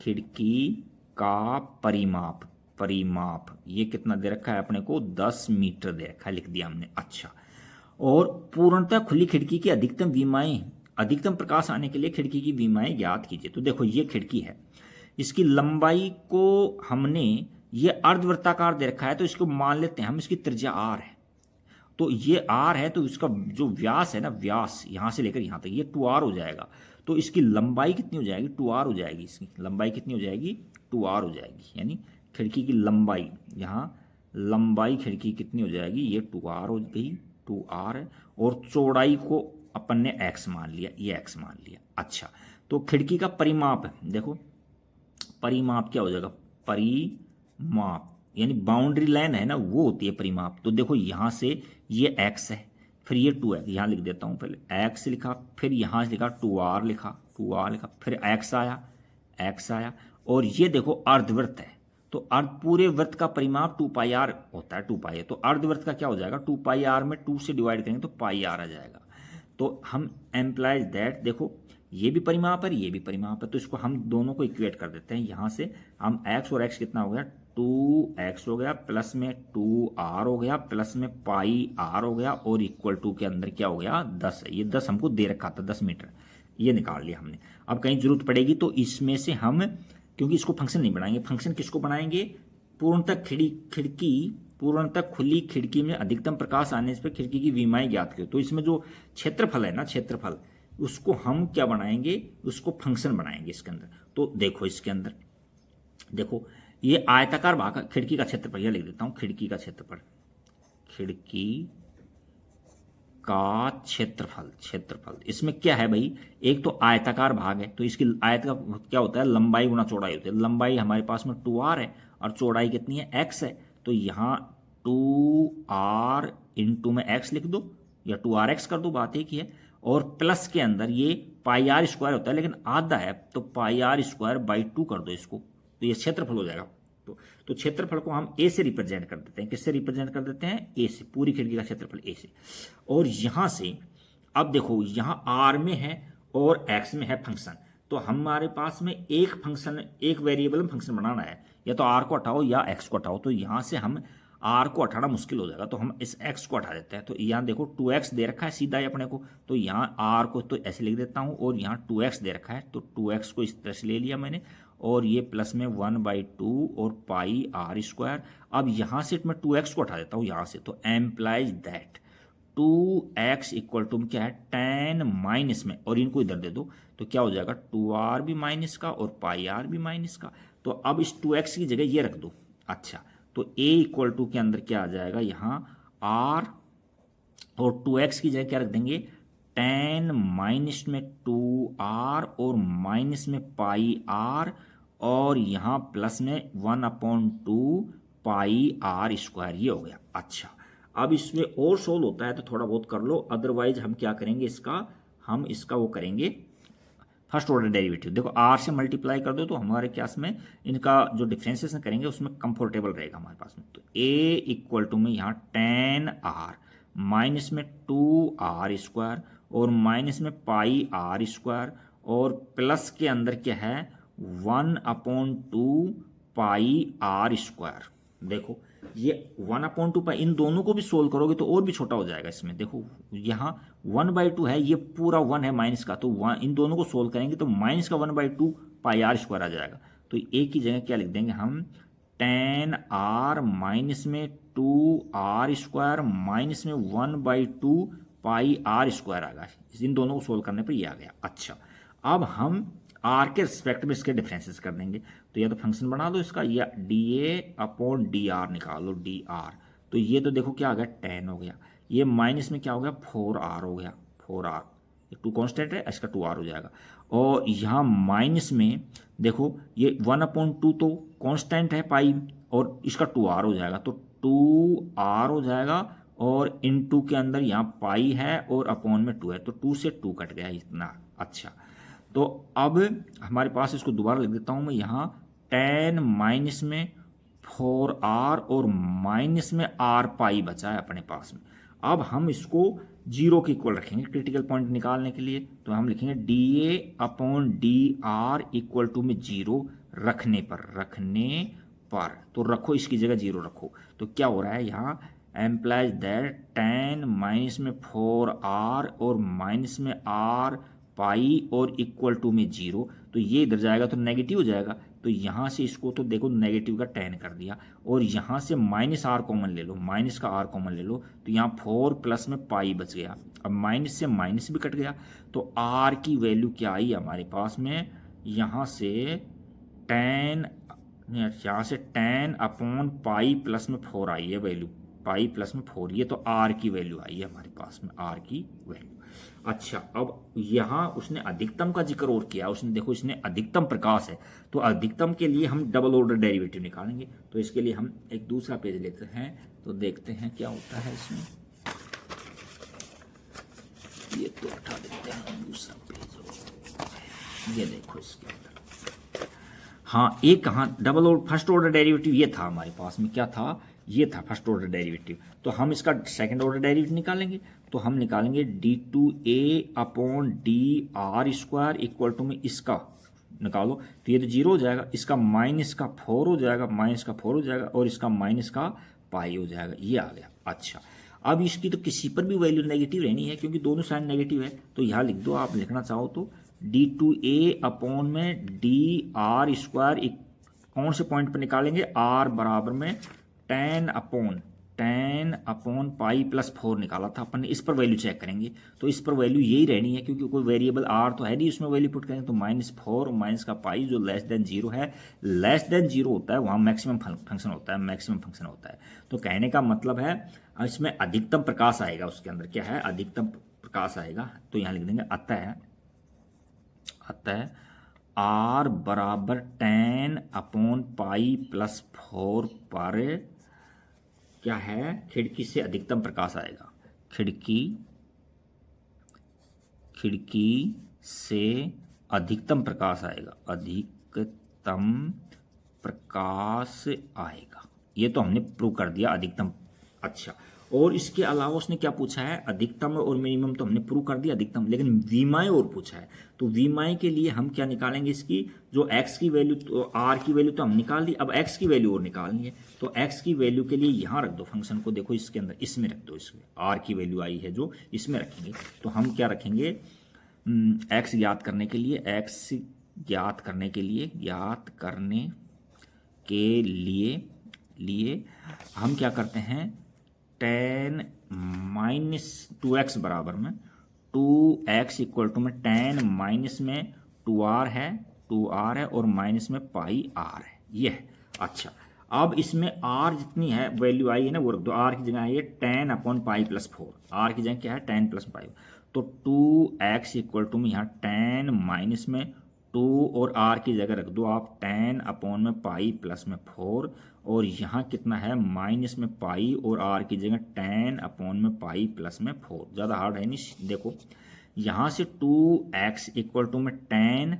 खिड़की का परिमाप, परिमाप ये कितना दे रखा है अपने को 10 मीटर दे रखा है, लिख दिया हमने। अच्छा, और पूर्णतः खुली खिड़की की अधिकतम विमाएं, अधिकतम प्रकाश आने के लिए खिड़की की विमाएं ज्ञात कीजिए। तो देखो ये खिड़की है, इसकी लंबाई को हमने ये अर्धवृत्ताकार दे रखा है, तो इसको मान लेते हैं हम इसकी त्रिज्या r है, तो ये r है, तो इसका जो व्यास है ना, व्यास यहां से लेकर यहां तक ये 2r हो जाएगा। तो इसकी लंबाई कितनी हो जाएगी 2r हो जाएगी, इसकी लंबाई कितनी हो जाएगी 2r हो जाएगी, यानी खिड़की की लंबाई, यहाँ लंबाई खिड़की कितनी हो जाएगी, ये 2r हो गई, 2r है, और चौड़ाई को अपन ने x मान लिया, ये x मान लिया। अच्छा, तो खिड़की का परिमाप है, देखो परिमाप क्या हो जाएगा, परिमाप यानी बाउंड्री लाइन है ना वो होती है परिमाप। तो देखो यहाँ से ये x है, फिर ये 2 है, यहाँ लिख देता हूँ, पहले x लिखा, फिर यहाँ से लिखा 2r लिखा, 2r लिखा, फिर x आया, और ये देखो अर्धवृत्त है, तो अर्ध पूरे वृत्त का परिमाप 2 पाई r होता है, 2 पाई है, तो अर्धवृत्त का क्या हो जाएगा 2 पाई r में 2 से डिवाइड करेंगे तो पाई r आ जाएगा। तो हम एम्प्लाइज दैट, देखो ये भी परिमाप है, ये भी परिमाप है, तो इसको हम दोनों को इक्वेट कर देते हैं। यहाँ से हम x और x कितना हो गया 2x हो गया, प्लस में 2r हो गया, प्लस में पाई r हो गया, और इक्वल टू के अंदर क्या हो गया 10 है, ये 10 हमको दे रखा था 10 मीटर, ये निकाल लिया हमने। अब कहीं जरूरत पड़ेगी तो इसमें से हम, क्योंकि इसको फंक्शन नहीं बनाएंगे, फंक्शन किसको बनाएंगे, पूर्णतः खिड़की, पूर्णतः खुली खिड़की में अधिकतम प्रकाश आने पर खिड़की की विमाएं ज्ञात करो। तो इसमें जो क्षेत्रफल है ना, क्षेत्रफल, उसको हम क्या बनाएंगे, उसको फंक्शन बनाएंगे इसके अंदर। तो देखो इसके अंदर देखो ये आयताकार भाग, खिड़की का क्षेत्रफल, यह लिख देता हूं, खिड़की का क्षेत्रफल, खिड़की का क्षेत्रफल इसमें क्या है भाई, एक तो आयताकार भाग है, तो इसकी आयत का क्या होता है, लंबाई गुना चौड़ाई होती है। लंबाई हमारे पास में 2r है और चौड़ाई कितनी है x है, तो यहाँ 2r इंटू में x लिख दो या 2rx कर दो, बात एक ही है। और प्लस के अंदर ये पाई आर स्क्वायर होता है, लेकिन आधा है तो पाई आर स्क्वायर बाई 2 कर दो इसको, तो ये क्षेत्रफल हो जाएगा। तो क्षेत्रफल को हम ए से रिप्रेजेंट कर देते हैं, किससे रिप्रेजेंट कर देते हैं, ए से, पूरी खिड़की का क्षेत्रफल ए से। और यहां से अब देखो यहां आर में है और एक्स में है फंक्शन, तो हमारे पास में एक फंक्शन, एक वेरिएबल में फंक्शन बनाना है, या तो आर को हटाओ या एक्स को हटाओ। तो यहां से हम आर को हटाना मुश्किल हो जाएगा, तो हम इस एक्स को हटा देते हैं। तो यहाँ देखो 2x दे रखा है सीधा ही अपने को, तो यहाँ आर को तो ऐसे लिख देता हूँ, और यहाँ 2x दे रखा है, तो 2x को इस तरह से ले लिया मैंने, और ये प्लस में 1/2 और पाई आर स्क्वायर। अब यहाँ से मैं 2x को हटा देता हूँ यहाँ से, तो employees that 2x equal to क्या है tan माइनस में, और इनको इधर दे दो तो क्या हो जाएगा 2r भी माइनस का और पाई आर भी माइनस का। तो अब इस 2x की जगह ये रख दो। अच्छा, तो a इक्वल टू के अंदर क्या आ जाएगा, यहाँ r, और 2x की जगह क्या रख देंगे tan माइनस में 2r और माइनस में पाई r, और यहाँ प्लस में 1/2 पाई आर स्क्वायर, ये हो गया। अच्छा, अब इसमें और सोल्व होता है तो थोड़ा बहुत कर लो, अदरवाइज हम क्या करेंगे इसका, हम इसका वो करेंगे फर्स्ट ऑर्डर डेरिवेटिव। देखो r से मल्टीप्लाई कर दो तो हमारे केस में इनका जो डिफ्रेंसिएशन करेंगे उसमें कंफर्टेबल रहेगा हमारे पास में। तो a इक्वल टू में यहाँ tan r माइनस में 2r स्क्वायर और माइनस में पाई आर स्क्वायर, और प्लस के अंदर क्या है 1/2 पाई आर स्क्वायर। देखो ये 1/2 पाई, इन दोनों को भी सोल्व करोगे तो और भी छोटा हो जाएगा। इसमें देखो यहाँ 1/2 है, ये पूरा 1 है माइनस का, तो इन दोनों को सोल्व करेंगे तो माइनस का 1/2 पाई आर स्क्वायर आ जाएगा। तो एक की जगह क्या लिख देंगे हम, टेन आर माइनस में 2r स्क्वायर माइनस में 1/2 पाई आर स्क्वायर आ गया। इन दोनों को सोल्व करने पर ये आ गया। अच्छा, अब हम आर के रिस्पेक्ट में इसके डिफरेंसेस कर देंगे। तो या तो फंक्शन बना दो इसका, या dA/dr निकालो, dr। तो ये तो देखो क्या आ गया, 10 हो गया। ये माइनस में क्या हो गया, 4r हो गया, 4r। ये 2 कांस्टेंट है, इसका 2r हो जाएगा। और यहाँ माइनस में देखो ये 1/2 तो कांस्टेंट है पाई, और इसका 2r हो जाएगा, तो 2r हो जाएगा। और इनटू के अंदर यहाँ पाई है और अपॉन में 2 है, तो 2 से 2 कट गया इतना। अच्छा, तो अब हमारे पास, इसको दोबारा लिख देता हूँ मैं यहाँ, 10 माइनस में 4r और माइनस में r पाई बचा है अपने पास में। अब हम इसको 0 के इक्वल रखेंगे क्रिटिकल पॉइंट निकालने के लिए। तो हम लिखेंगे dA/dr इक्वल टू में 0 रखने पर तो रखो, इसकी जगह 0 रखो। तो क्या हो रहा है यहाँ, एम्प्लाइज दैट 10 माइनस में 4r और माइनस में r पाई और इक्वल टू में 0। तो ये इधर जाएगा तो नेगेटिव हो जाएगा। तो यहाँ से इसको तो देखो नेगेटिव का 10 कर दिया, और यहाँ से माइनस आर कॉमन ले लो, माइनस का आर कॉमन ले लो, तो यहाँ 4 प्लस में पाई बच गया। अब माइनस से माइनस भी कट गया, तो आर की वैल्यू क्या आई हमारे पास में, यहाँ से 10 पाई प्लस में 4 आई है वैल्यू, पाई प्लस में 4, ये तो आर की वैल्यू आई है हमारे पास में, आर की वैल्यू। अच्छा, अब यहाँ उसने अधिकतम का जिक्र और किया, उसने देखो इसने अधिकतम प्रकाश है, तो अधिकतम के लिए हम डबल ऑर्डर डेरिवेटिव निकालेंगे। तो इसके लिए हम एक दूसरा पेज लेते हैं, तो देखते हैं क्या होता है इसमें। ये तो उठा देते हैं दूसरा पेज, ये देखो इसके अंदर, हाँ एक कहाँ double order, first order derivative ये था हमारे पास में, क्या था, ये था फर्स्ट ऑर्डर डेरिवेटिव। तो हम इसका सेकंड ऑर्डर डेरिवेटिव निकालेंगे। तो हम निकालेंगे d2a/dr स्क्वायर इक्वल टू में इसका निकालो, तो ये तो 0 हो जाएगा, इसका माइनस का 4 हो जाएगा, माइनस का 4 हो जाएगा, और इसका माइनस का पाई हो जाएगा, ये आ गया। अच्छा, अब इसकी तो किसी पर भी वैल्यू नेगेटिव रहनी है, क्योंकि दोनों साइड नेगेटिव है। तो यहाँ लिख दो, आप लिखना चाहो तो d2a/dr स्क्वायर कौन से पॉइंट पर निकालेंगे, r बराबर में 10 अपॉन पाई प्लस 4 निकाला था अपन ने, इस पर वैल्यू चेक करेंगे। तो इस पर वैल्यू यही रहनी है, क्योंकि कोई वेरिएबल r तो है नहीं, उसमें वैल्यू पुट करेंगे। तो -4 माइनस का पाई जो लेस देन 0 है, लेस देन 0 होता है वहाँ मैक्सिमम फंक्शन होता है, मैक्सिमम फंक्शन होता है। तो कहने का मतलब है इसमें अधिकतम प्रकाश आएगा, उसके अंदर क्या है, अधिकतम प्रकाश आएगा। तो यहाँ लिख देंगे अतः r बराबर 10 अपॉन पाई प्लस 4 पर क्या है, खिड़की से अधिकतम प्रकाश आएगा, खिड़की से अधिकतम प्रकाश आएगा, अधिकतम प्रकाश आएगा। ये तो हमने प्रूव कर दिया अधिकतम। अच्छा, और इसके अलावा उसने क्या पूछा है, अधिकतम और मिनिमम तो हमने प्रूव कर दिया अधिकतम, लेकिन वीमाए और पूछा है। तो वीमाए के लिए हम क्या निकालेंगे, इसकी जो x की वैल्यू, तो r की वैल्यू तो हम निकाल दी, अब x की वैल्यू और निकालनी है। तो x की वैल्यू के लिए यहाँ रख दो फंक्शन को, देखो इसके अंदर, इसमें रख दो, इसमें r की वैल्यू आई है जो इसमें रखेंगे। तो हम क्या रखेंगे, x ज्ञात करने के लिए हम क्या करते हैं, 10 माइनस 2x बराबर में 2x इक्वल टू में 10 माइनस में 2r है और माइनस में पाई r है, ये है। अच्छा, अब इसमें r जितनी है वैल्यू आई है ना वो रख दो, r की जगह आई है 10 अपॉन पाई प्लस 4, r की जगह क्या है 10 प्लस पाई। तो 2x इक्वल टू में यहाँ 10 माइनस में 2 और r की जगह रख दो आप 10 अपॉन में पाई प्लस में 4, और यहाँ कितना है माइनस में पाई और r की जगह 10 अपॉन में पाई प्लस में 4। ज़्यादा हार्ड है नहीं, देखो यहाँ से 2x इक्वल टू में 10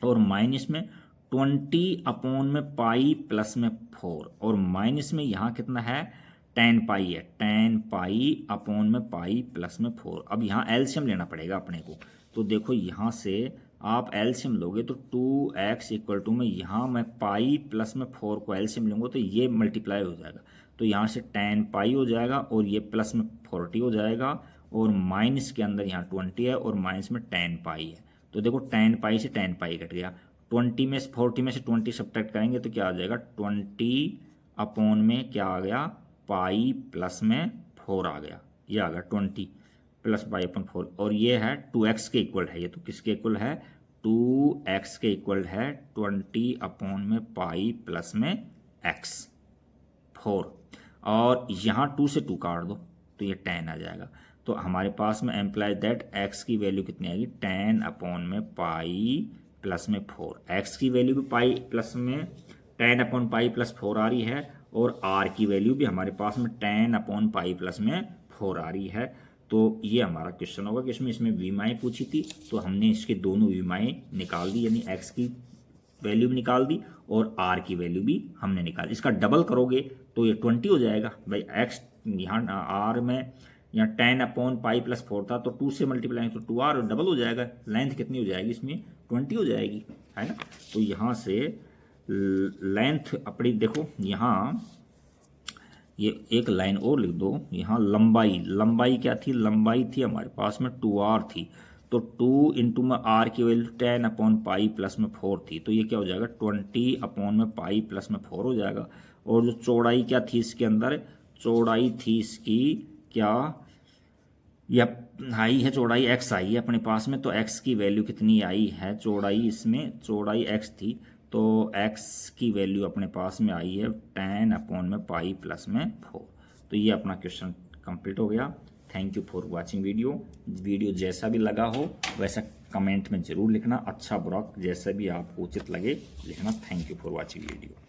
और माइनस में 20 अपॉन में पाई प्लस में 4, और माइनस में यहाँ कितना है 10 पाई है, 10 पाई अपॉन में पाई प्लस में 4। अब यहाँ एलसीएम लेना पड़ेगा अपने को। तो देखो यहाँ से आप एलसीएम लोगे तो 2x इक्वल टू में यहाँ मैं पाई प्लस में 4 को एलसीएम लूँगा तो ये मल्टीप्लाई हो जाएगा, तो यहाँ से tan पाई हो जाएगा और ये प्लस में 40 हो जाएगा और माइनस के अंदर यहाँ 20 है और माइनस में tan पाई है। तो देखो tan पाई से tan पाई कट गया, 20 में 40 में से 20 सब्ट्रैक्ट करेंगे तो क्या आ जाएगा 20 अपॉन में क्या आ गया पाई प्लस में 4 आ गया, ये आ गया 20 प्लस पाई अपॉन 4 और ये है 2x के इक्वल है, ये तो किसके इक्वल है 2x के इक्वल है 20 अपॉन में पाई प्लस में x 4 और यहाँ 2 से 2 काट दो तो ये 10 आ जाएगा। तो हमारे पास में एम्प्लाइज दैट x की वैल्यू कितनी आएगी 10 अपॉन में पाई प्लस में 4, x की वैल्यू भी पाई प्लस में 10 अपॉन पाई प्लस 4 आ रही है और r की वैल्यू भी हमारे पास में 10 अपॉन पाई प्लस में 4 आ रही है। तो ये हमारा क्वेश्चन होगा कि इसमें विमाएँ पूछी थी तो हमने इसके दोनों विमाएँ निकाल दी, यानी x की वैल्यू भी निकाल दी और r की वैल्यू भी हमने निकाल दी। इसका डबल करोगे तो ये 20 हो जाएगा भाई, x यहाँ r में यहाँ 10 अपॉन पाई प्लस 4 था तो 2 से मल्टीप्लाई तो 2r डबल हो जाएगा, लेंथ कितनी हो जाएगी इसमें 20 हो जाएगी, है ना। तो यहाँ से लेंथ अपनी देखो, यहाँ ये एक लाइन और लिख दो, यहाँ लंबाई क्या थी, लंबाई थी हमारे पास में 2r थी, तो 2 इंटू में r की वैल्यू 10 अपॉन पाई प्लस में 4 थी, तो ये क्या हो जाएगा 20 अपॉन में पाई प्लस में 4 हो जाएगा। और जो चौड़ाई क्या थी इसके अंदर, चौड़ाई थी इसकी क्या, या आई है चौड़ाई x आई है अपने पास में, तो x की वैल्यू कितनी आई है, चौड़ाई इसमें चौड़ाई x थी तो x की वैल्यू अपने पास में आई है 10 अपॉन में पाई प्लस में 4। तो ये अपना क्वेश्चन कंप्लीट हो गया। Thank you for watching video जैसा भी लगा हो वैसा कमेंट में ज़रूर लिखना, अच्छा बुरा जैसा भी आपको उचित लगे लिखना। Thank you for watching video.